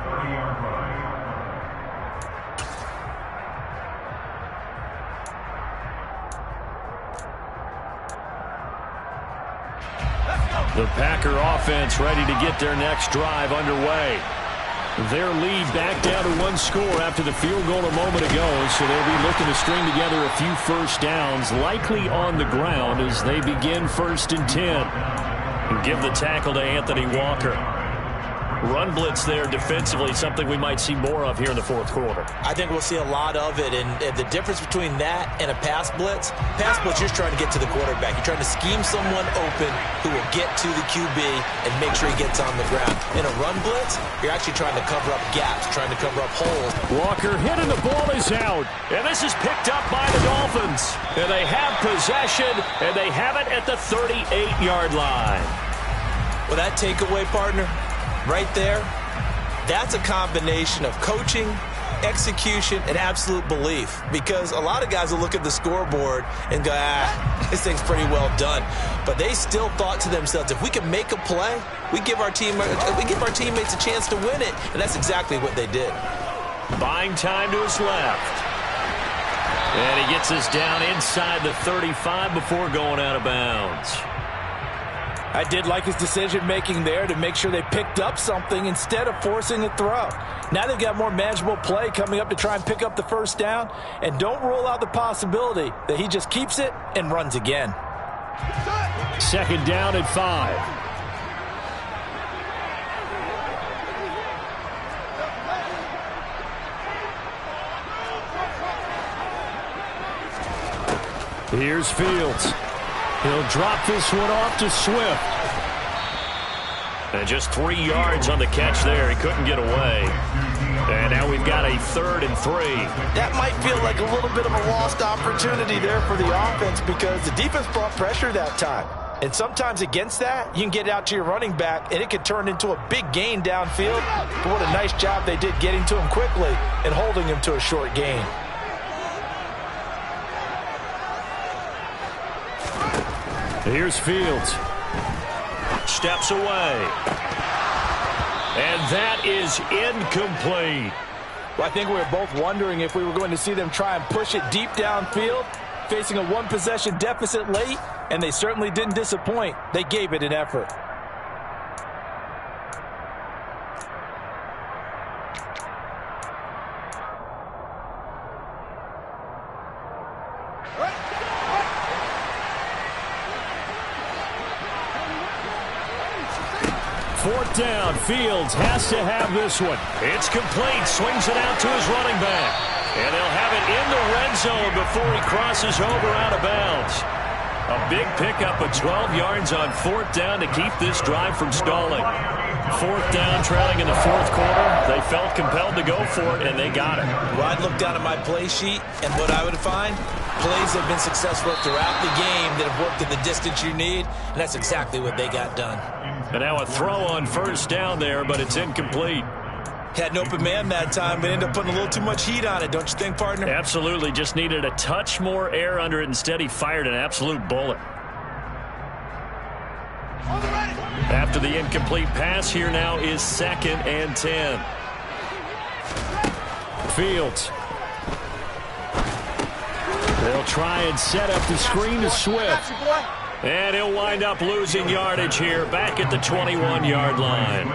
The Packer offense ready to get their next drive underway. Their lead back down to 1 score after the field goal a moment ago, so they'll be looking to string together a few first downs, likely on the ground as they begin 1st and 10. And give the tackle to Anthony Walker. run blitz there defensively, something we might see more of here in the fourth quarter. I think we'll see a lot of it, and the difference between that and a pass blitz, you're just trying to get to the quarterback. You're trying to scheme someone open who will get to the QB and make sure he gets on the ground. In a run blitz, you're actually trying to cover up gaps, trying to cover up holes. Walker hit and the ball is out. And this is picked up by the Dolphins. And they have possession, and they have it at the 38-yard line. Well, that takeaway, partner, right there, that's a combination of coaching, execution, and absolute belief. Because a lot of guys will look at the scoreboard and go, this thing's pretty well done. But they still thought to themselves, if we can make a play, we give our teammates a chance to win it. And that's exactly what they did. Buying time to his left. And he gets us down inside the 35 before going out of bounds. I did like his decision-making there to make sure they picked up something instead of forcing a throw. Now they've got more manageable play coming up to try and pick up the first down, and don't rule out the possibility that he just keeps it and runs again. Second down at 5. Here's Fields. He'll drop this one off to Swift. And just 3 yards on the catch there. He couldn't get away. And now we've got a 3rd and 3. That might feel like a little bit of a lost opportunity there for the offense because the defense brought pressure that time. And sometimes against that, you can get out to your running back, and it could turn into a big gain downfield. But what a nice job they did getting to him quickly and holding him to a short gain. Here's Fields. Steps away. And that is incomplete. Well, I think we were both wondering if we were going to see them try and push it deep downfield, facing a one-possession deficit late, and they certainly didn't disappoint. They gave it an effort. Fourth down. Fields has to have this one. It's complete. Swings it out to his running back. And they'll have it in the red zone before he crosses over out of bounds. A big pickup of 12 yards on fourth down to keep this drive from stalling. Fourth down, trailing in the fourth quarter. They felt compelled to go for it, and they got it. Well, I'd look down at my play sheet, and what I would find, plays that have been successful throughout the game that have worked in the distance you need, and that's exactly what they got done. And now a throw on first down there, but it's incomplete. Had an open man that time, but ended up putting a little too much heat on it, don't you think, partner? Absolutely. Just needed a touch more air under it. Instead, he fired an absolute bullet. After the incomplete pass, here now is 2nd and 10. Fields. They'll try and set up the screen to Swift. And he'll wind up losing yardage here back at the 21-yard line.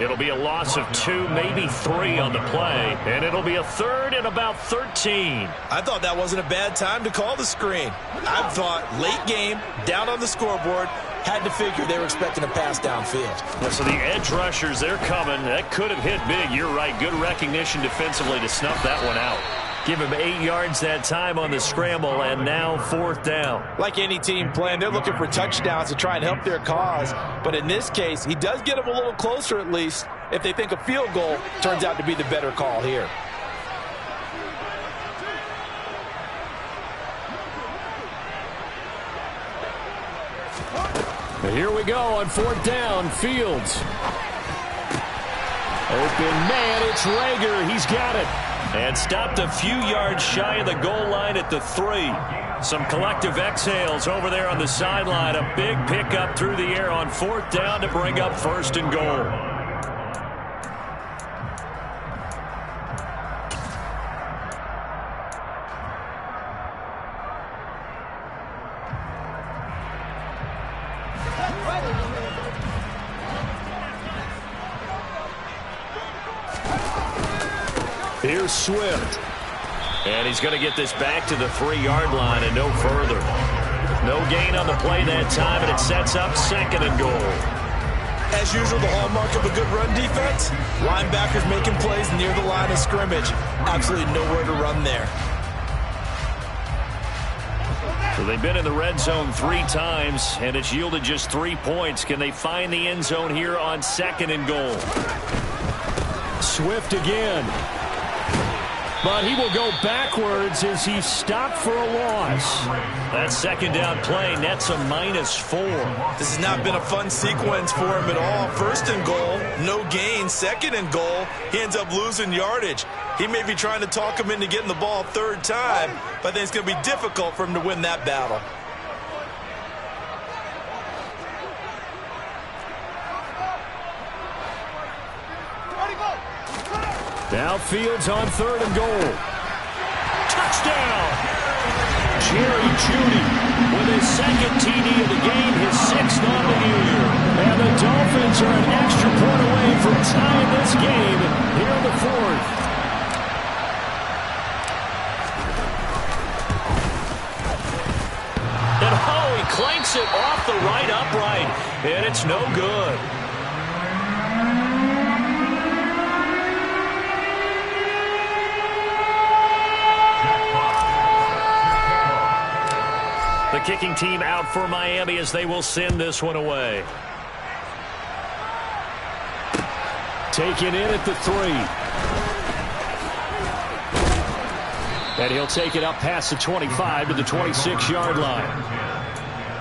It'll be a loss of 2, maybe 3 on the play. And it'll be a 3rd and about 13. I thought that wasn't a bad time to call the screen. I thought late game, down on the scoreboard, had to figure they were expecting a pass downfield. Well, so the edge rushers, they're coming. That could have hit big. You're right. Good recognition defensively to snuff that one out. Give him 8 yards that time on the scramble, and now 4th down. Like any team playing, they're looking for touchdowns to try and help their cause. But in this case, he does get them a little closer at least if they think a field goal turns out to be the better call here. Here we go on 4th down. Fields. Open man, it's Rager. He's got it. And stopped a few yards shy of the goal line at the 3. Some collective exhales over there on the sideline. A big pickup through the air on 4th down to bring up 1st and goal. Here's Swift. And he's going to get this back to the 3-yard line and no further. No gain on the play that time, and it sets up 2nd and goal. As usual, the hallmark of a good run defense, linebackers making plays near the line of scrimmage. Absolutely nowhere to run there. So they've been in the red zone 3 times, and it's yielded just 3 points. Can they find the end zone here on 2nd and goal? Swift again. But he will go backwards as he's stopped for a loss. That 2nd down play nets a -4. This has not been a fun sequence for him at all. 1st and goal, no gain. 2nd and goal, he ends up losing yardage. He may be trying to talk him into getting the ball 3rd time, but I think it's going to be difficult for him to win that battle. Now Fields on 3rd and goal. Touchdown! Jerry Jeudy with his 2nd TD of the game, his 6th on the year. And the Dolphins are an extra point away from tying this game here in the 4th. And oh, he clanks it off the right upright, and it's no good. The kicking team out for Miami as they will send this one away. Taken in at the 3. And he'll take it up past the 25 to the 26-yard line.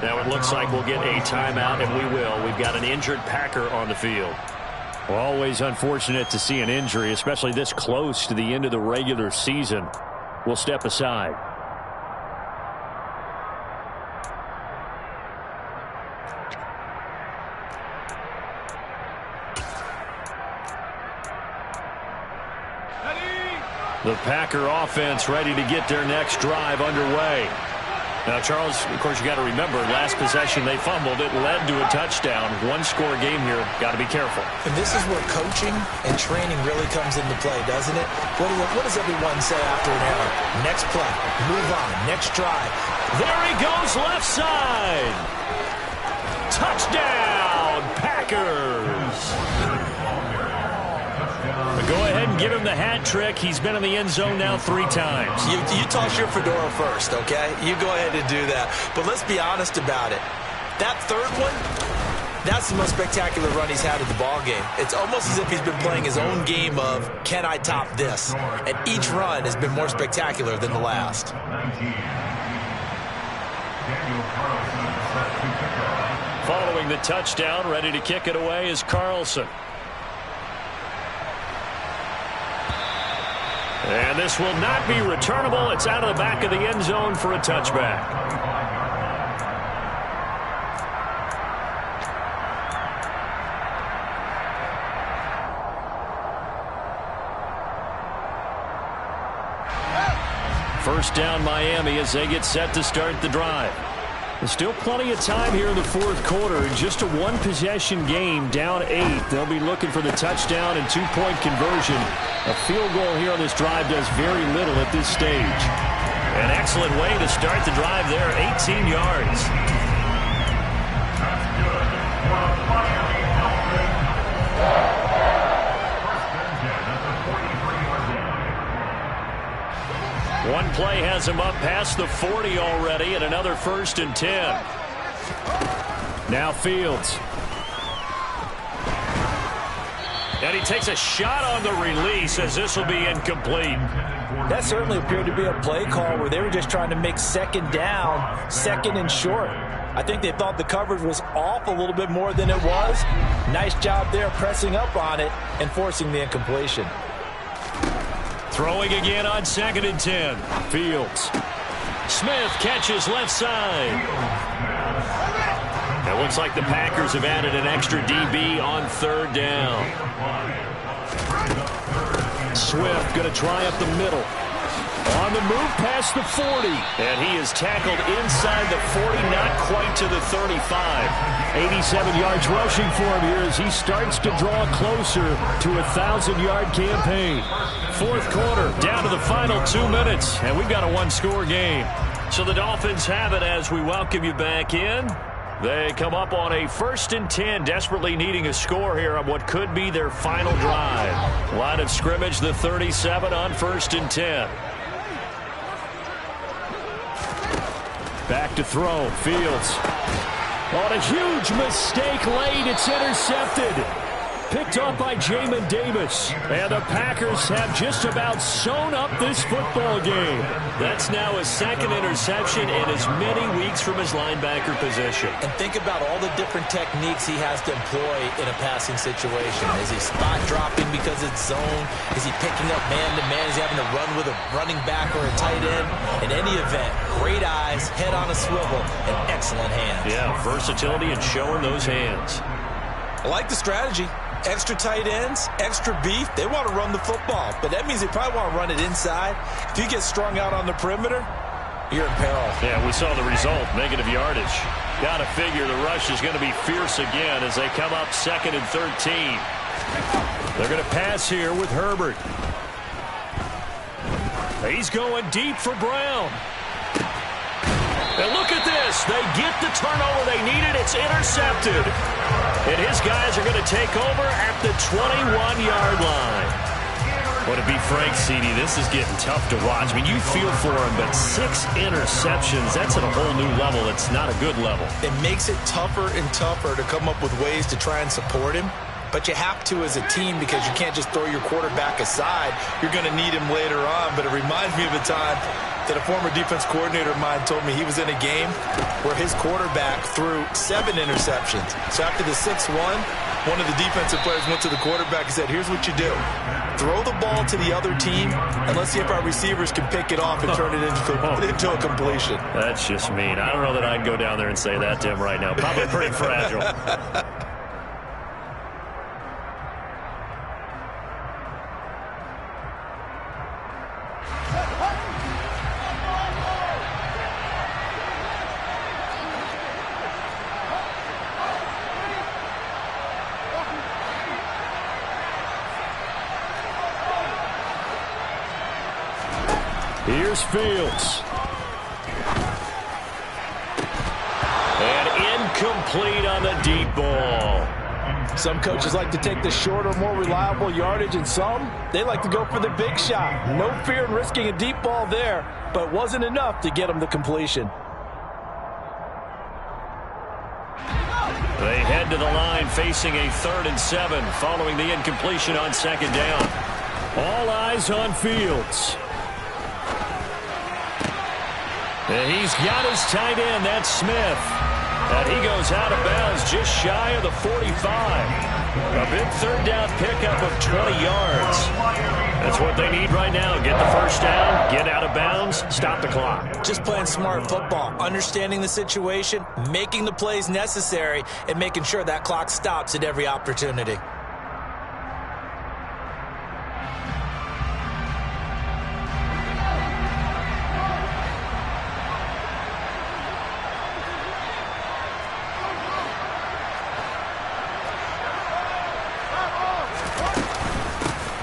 Now it looks like we'll get a timeout, and we will. We've got an injured Packer on the field. Well, always unfortunate to see an injury, especially this close to the end of the regular season. We'll step aside. The Packer offense ready to get their next drive underway. Now, Charles, of course, you got to remember, last possession they fumbled. It led to a touchdown. 1-score game here. Got to be careful. And this is where coaching and training really comes into play, doesn't it? What does everyone say after an error? Next play. Move on. Next drive. There he goes, left side. Touchdown, Packers. Go ahead and give him the hat trick. He's been in the end zone now 3 times. You toss your fedora first, okay? You go ahead and do that. But let's be honest about it. That 3rd one, that's the most spectacular run he's had at the ball game. It's almost as if he's been playing his own game of, can I top this? And each run has been more spectacular than the last. Following the touchdown, ready to kick it away is Carlson. And this will not be returnable. It's out of the back of the end zone for a touchback. First down Miami as they get set to start the drive. There's still plenty of time here in the 4th quarter. Just a 1-possession game, down 8. They'll be looking for the touchdown and 2-point conversion. A field goal here on this drive does very little at this stage. An excellent way to start the drive there, 18 yards. One play has him up past the 40 already, and another 1st and 10. Now Fields. And he takes a shot on the release as this will be incomplete. That certainly appeared to be a play call where they were just trying to make 2nd down, 2nd and short. I think they thought the coverage was off a little bit more than it was. Nice job there pressing up on it and forcing the incompletion. Throwing again on 2nd and 10. Fields. Smith catches left side. It looks like the Packers have added an extra DB on 3rd down. Swift going to try up the middle. On the move past the 40. And he is tackled inside the 40, not quite to the 35. 87 yards rushing for him here as he starts to draw closer to a 1,000-yard campaign. 4th quarter, down to the final 2 minutes, and we've got a 1-score game. So the Dolphins have it as we welcome you back in. They come up on a 1st and 10, desperately needing a score here on what could be their final drive. Line of scrimmage, the 37 on 1st and 10. Back to throw. Fields. On a huge mistake late, it's intercepted. Picked up by Jamin Davis. And the Packers have just about sewn up this football game. That's now his 2nd interception in as many weeks from his linebacker position. And think about all the different techniques he has to employ in a passing situation. Is he spot dropping because it's zone? Is he picking up man-to-man? Is he having to run with a running back or a tight end? In any event, great eyes, head on a swivel, and excellent hands. Yeah, versatility and showing those hands. I like the strategy. Extra tight ends, extra beef. They want to run the football, but that means they probably want to run it inside. If you get strung out on the perimeter, you're in peril. Yeah, we saw the result, negative yardage. Got to figure the rush is going to be fierce again as they come up 2nd and 13. They're going to pass here with Herbert. He's going deep for Brown. And look at this. They get the turnover they needed. It's intercepted. And his guys are going to take over at the 21-yard line. Well, to be frank, CD, this is getting tough to watch. I mean, you feel for him, but 6 interceptions, that's at a whole new level. It's not a good level. It makes it tougher and tougher to come up with ways to try and support him. But you have to as a team because you can't just throw your quarterback aside. You're going to need him later on. But it reminds me of a time that a former defense coordinator of mine told me he was in a game where his quarterback threw 7 interceptions. So after the 6-1, one of the defensive players went to the quarterback and said, here's what you do. Throw the ball to the other team, and let's see if our receivers can pick it off and turn it into a completion. That's just mean. I don't know that I'd go down there and say that to him right now. Probably pretty fragile. Here's Fields. And incomplete on the deep ball. Some coaches like to take the shorter, more reliable yardage, and some, they like to go for the big shot. No fear in risking a deep ball there, but it wasn't enough to get them the completion. They head to the line facing a 3rd and 7 following the incompletion on 2nd down. All eyes on Fields. And he's got his tight end, that's Smith. And he goes out of bounds just shy of the 45. A big 3rd down pickup of 20 yards. That's what they need right now. Get the 1st down, get out of bounds, stop the clock. Just playing smart football, understanding the situation, making the plays necessary, and making sure that clock stops at every opportunity.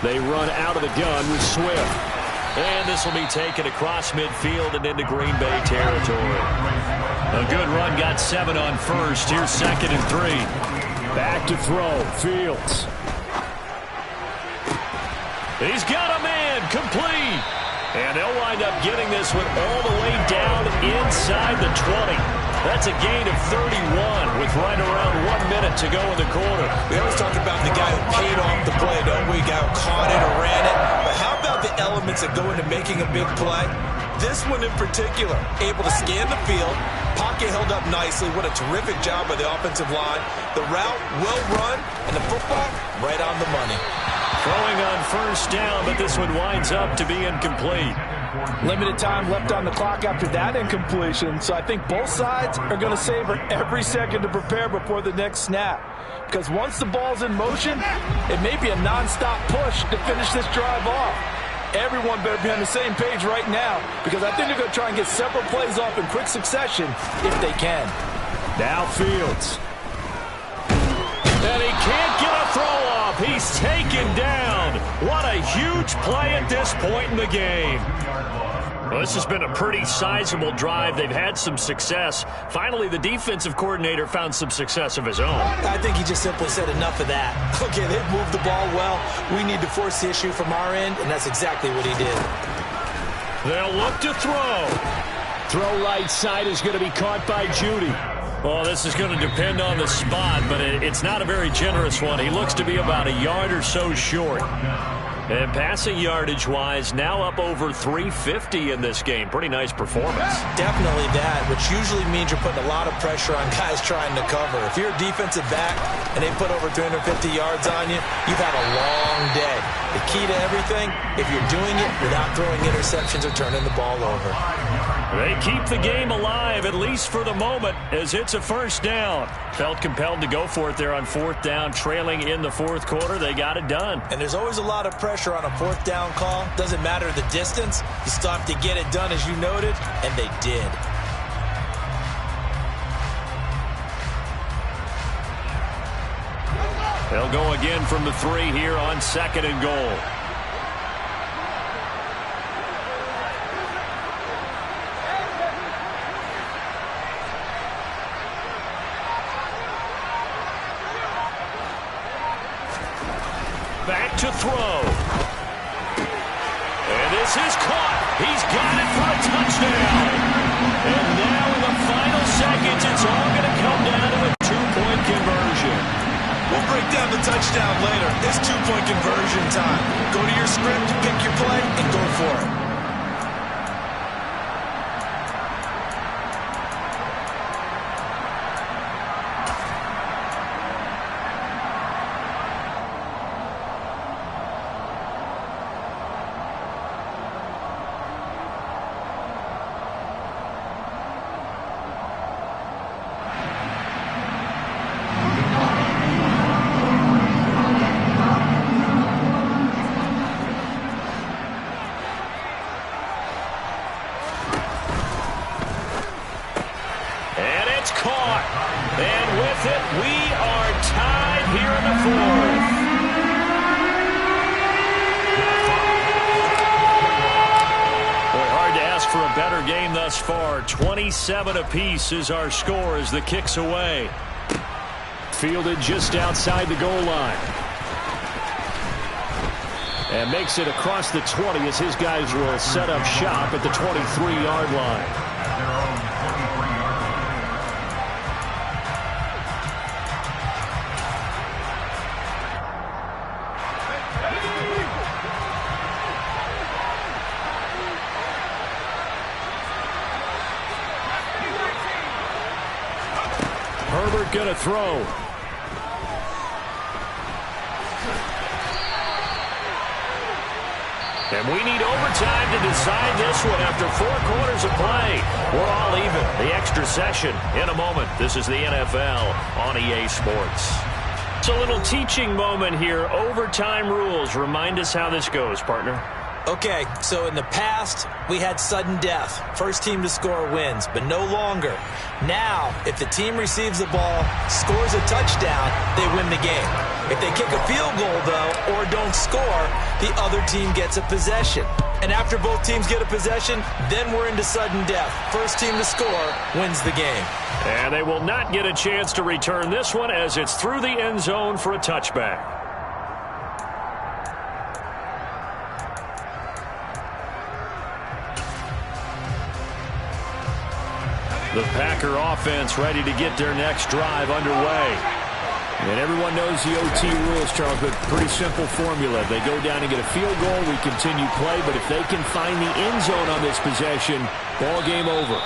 They run out of the gun with Swift. And this will be taken across midfield and into Green Bay territory. A good run, got 7 on 1st. Here's 2nd and 3. Back to throw, Fields. He's got a man, complete. And they'll wind up getting this one all the way down inside the 20. That's a gain of 31 with right around 1 minute to go in the quarter. We always talk about the guy who paid off the play, don't we? The guy who caught it or ran it. But how about the elements that go into making a big play? This one in particular, able to scan the field, pocket held up nicely. What a terrific job by the offensive line. The route, well run, and the football, right on the money. Throwing on 1st down, but this one winds up to be incomplete. Limited time left on the clock after that incompletion, so I think both sides are going to savor every second to prepare before the next snap. Because once the ball's in motion, it may be a nonstop push to finish this drive off. Everyone better be on the same page right now, because I think they're going to try and get several plays off in quick succession if they can. Now Fields. And he can't get a throw off. He's taken down. What a huge play at this point in the game. Well, this has been a pretty sizable drive. They've had some success. Finally, the defensive coordinator found some success of his own. I think he just simply said enough of that. Okay, they've moved the ball well. We need to force the issue from our end, and that's exactly what he did. They'll look to throw. Throw right side is going to be caught by Judy. Well, this is going to depend on the spot, but it's not a very generous one. He looks to be about a yard or so short. And passing yardage-wise, now up over 350 in this game. Pretty nice performance. Definitely that, which usually means you're putting a lot of pressure on guys trying to cover. If you're a defensive back and they put over 350 yards on you, you've had a long day. The key to everything, if you're doing it without throwing interceptions or turning the ball over. They keep the game alive, at least for the moment, as it's a first down. Felt compelled to go for it there on fourth down, trailing in the fourth quarter. They got it done. And there's always a lot of pressure on a fourth down call. Doesn't matter the distance. You still have to get it done, as you noted, and they did. They'll go again from the 3 here on second and goal. Back to throw. And this is caught. He's got it for a touchdown. And now in the final seconds, it's all going to come down to a 2-point conversion. We'll break down the touchdown later. It's 2-point conversion time. Go to your script, pick your play, and go for it. For a better game thus far. 27 apiece is our score as the kick's away. Fielded just outside the goal line. And makes it across the 20 as his guys will set up shop at the 23-yard line. Herbert going to throw. And we need overtime to decide this one after 4 quarters of play. We're all even. The extra session in a moment. This is the NFL on EA Sports. It's a little teaching moment here. Overtime rules. Remind us how this goes, partner. Okay, so in the past, we had sudden death. First team to score wins, but no longer. Now, if the team receives the ball, scores a touchdown, they win the game. If they kick a field goal, though, or don't score, the other team gets a possession. And after both teams get a possession, then we're into sudden death. First team to score wins the game. And they will not get a chance to return this one as it's through the end zone for a touchback. The Packer offense ready to get their next drive underway. And everyone knows the OT rules, Charles, but pretty simple formula. They go down and get a field goal, we continue play, but if they can find the end zone on this possession, ball game over.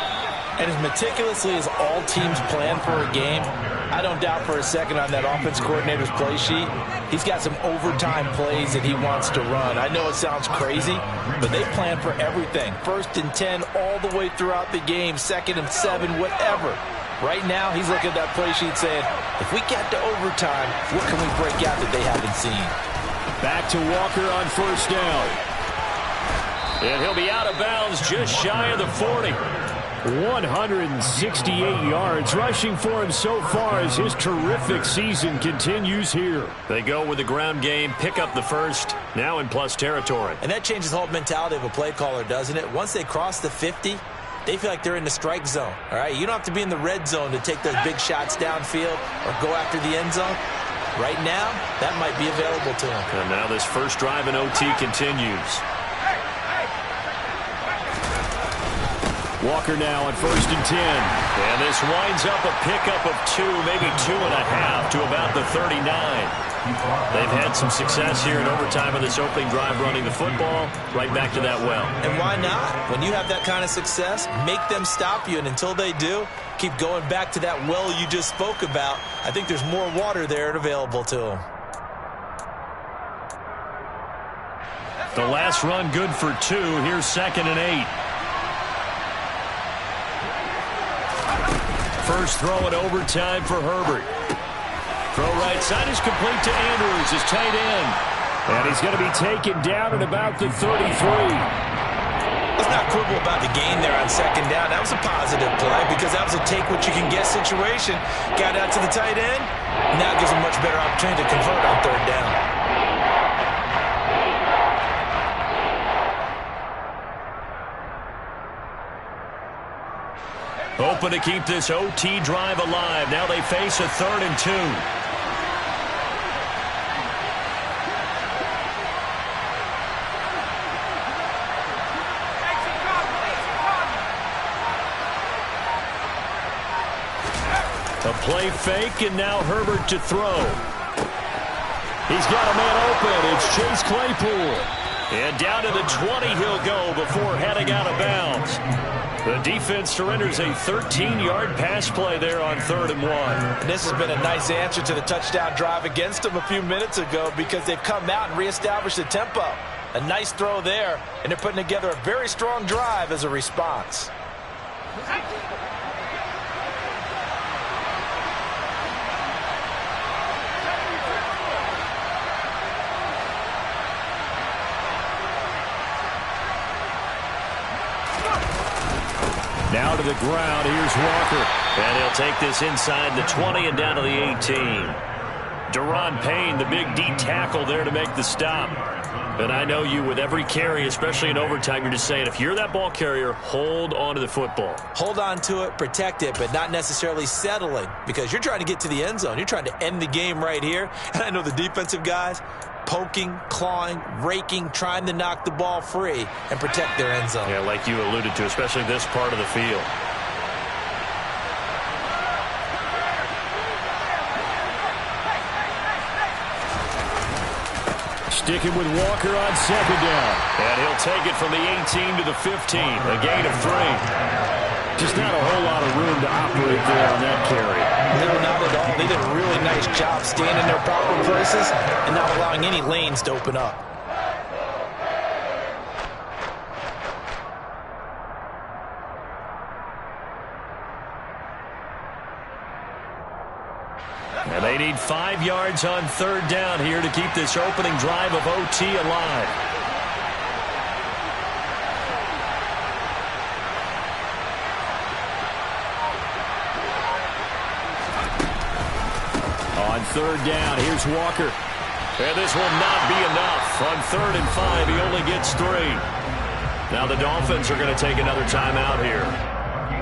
And as meticulously as all teams plan for a game, I don't doubt for a second on that offense coordinator's play sheet, he's got some overtime plays that he wants to run. I know it sounds crazy, but they plan for everything. 1st and 10 all the way throughout the game, 2nd and 7, whatever. Right now, he's looking at that play sheet saying, if we get to overtime, what can we break out that they haven't seen? Back to Walker on first down. And he'll be out of bounds just shy of the 40. 168 yards rushing for him so far as his terrific season continues here. They go with the ground game, pick up the first, now in plus territory. And that changes the whole mentality of a play caller, doesn't it? Once they cross the 50, they feel like they're in the strike zone. All right, you don't have to be in the red zone to take those big shots downfield or go after the end zone. Right now, that might be available to them. And now this first drive in OT continues. Walker now on 1st and 10. And this winds up a pickup of 2, maybe 2.5 to about the 39. They've had some success here in overtime of this opening drive running the football. Right back to that well. And why not? When you have that kind of success, make them stop you. And until they do, keep going back to that well you just spoke about. I think there's more water there available to them. The last run good for 2. Here's 2nd and 8. First throw in overtime for Herbert. Throw right side is complete to Andrews, his tight end. And he's going to be taken down at about the 33. Let's not quibble about the gain there on 2nd down. That was a positive play because that was a take-what-you-can-get situation. Got out to the tight end. Now gives him a much better opportunity to convert on 3rd down. Hoping to keep this OT drive alive. Now they face a 3rd and 2. A play fake, and now Herbert to throw. He's got a man open. It's Chase Claypool. And down to the 20 he'll go before heading out of bounds. The defense surrenders a 13-yard pass play there on 3rd and 1. And this has been a nice answer to the touchdown drive against them a few minutes ago because they've come out and reestablished the tempo. A nice throw there, and they're putting together a very strong drive as a response. Now to the ground. Here's Walker. And he'll take this inside the 20 and down to the 18. Daron Payne, the big D tackle there to make the stop. And I know you, with every carry, especially in overtime, you're just saying, if you're that ball carrier, hold on to the football. Hold on to it, protect it, but not necessarily settling because you're trying to get to the end zone. You're trying to end the game right here. And I know the defensive guys poking, clawing, raking, trying to knock the ball free and protect their end zone. Yeah, like you alluded to, especially this part of the field. Sticking with Walker on 2nd down. And he'll take it from the 18 to the 15, a gain of 3. Just not a whole lot of room to operate there on that carry. No, not at all. They did a really nice job staying in their proper places and not allowing any lanes to open up. And they need 5 yards on 3rd down here to keep this opening drive of OT alive. On 3rd down, here's Walker. And this will not be enough. On 3rd and 5, he only gets 3. Now the Dolphins are going to take another timeout here.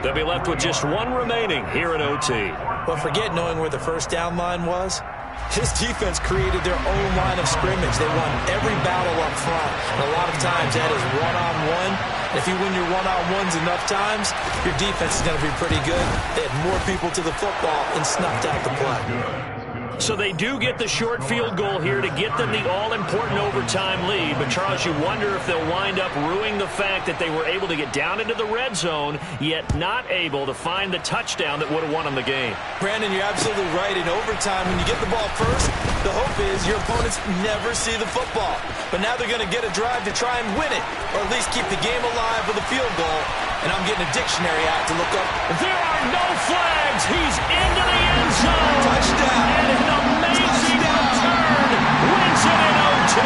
They'll be left with just 1 remaining here in OT. Well, forget knowing where the first down line was. This defense created their own line of scrimmage. They won every battle up front. And a lot of times that is one-on-one. If you win your one-on-ones enough times, your defense is going to be pretty good. They had more people to the football and snuffed out the play. So they do get the short field goal here to get them the all-important overtime lead. But, Charles, you wonder if they'll wind up ruining the fact that they were able to get down into the red zone, yet not able to find the touchdown that would have won them the game. Brandon, you're absolutely right. In overtime, when you get the ball first, the hope is your opponents never see the football. But now they're going to get a drive to try and win it, or at least keep the game alive with a field goal. And I'm getting a dictionary out to look up. There are no flags. He's into the end zone. Touchdown. And an amazing return wins it in OT.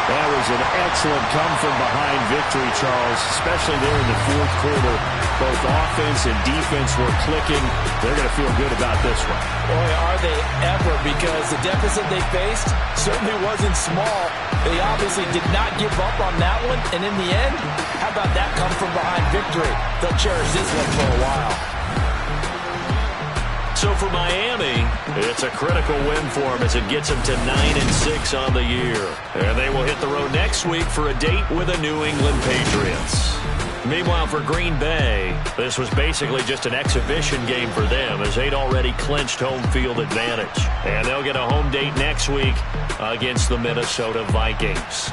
That was an excellent come-from-behind victory, Charles, especially there in the fourth quarter. Both offense and defense were clicking. They're going to feel good about this one. Boy, are they ever, because the deficit they faced certainly wasn't small. They obviously did not give up on that one, and in the end, how about that come-from-behind victory? They'll cherish this one for a while. So for Miami, it's a critical win for them as it gets them to 9-6 on the year. And they will hit the road next week for a date with the New England Patriots. Meanwhile, for Green Bay, this was basically just an exhibition game for them as they'd already clinched home field advantage. And they'll get a home date next week against the Minnesota Vikings.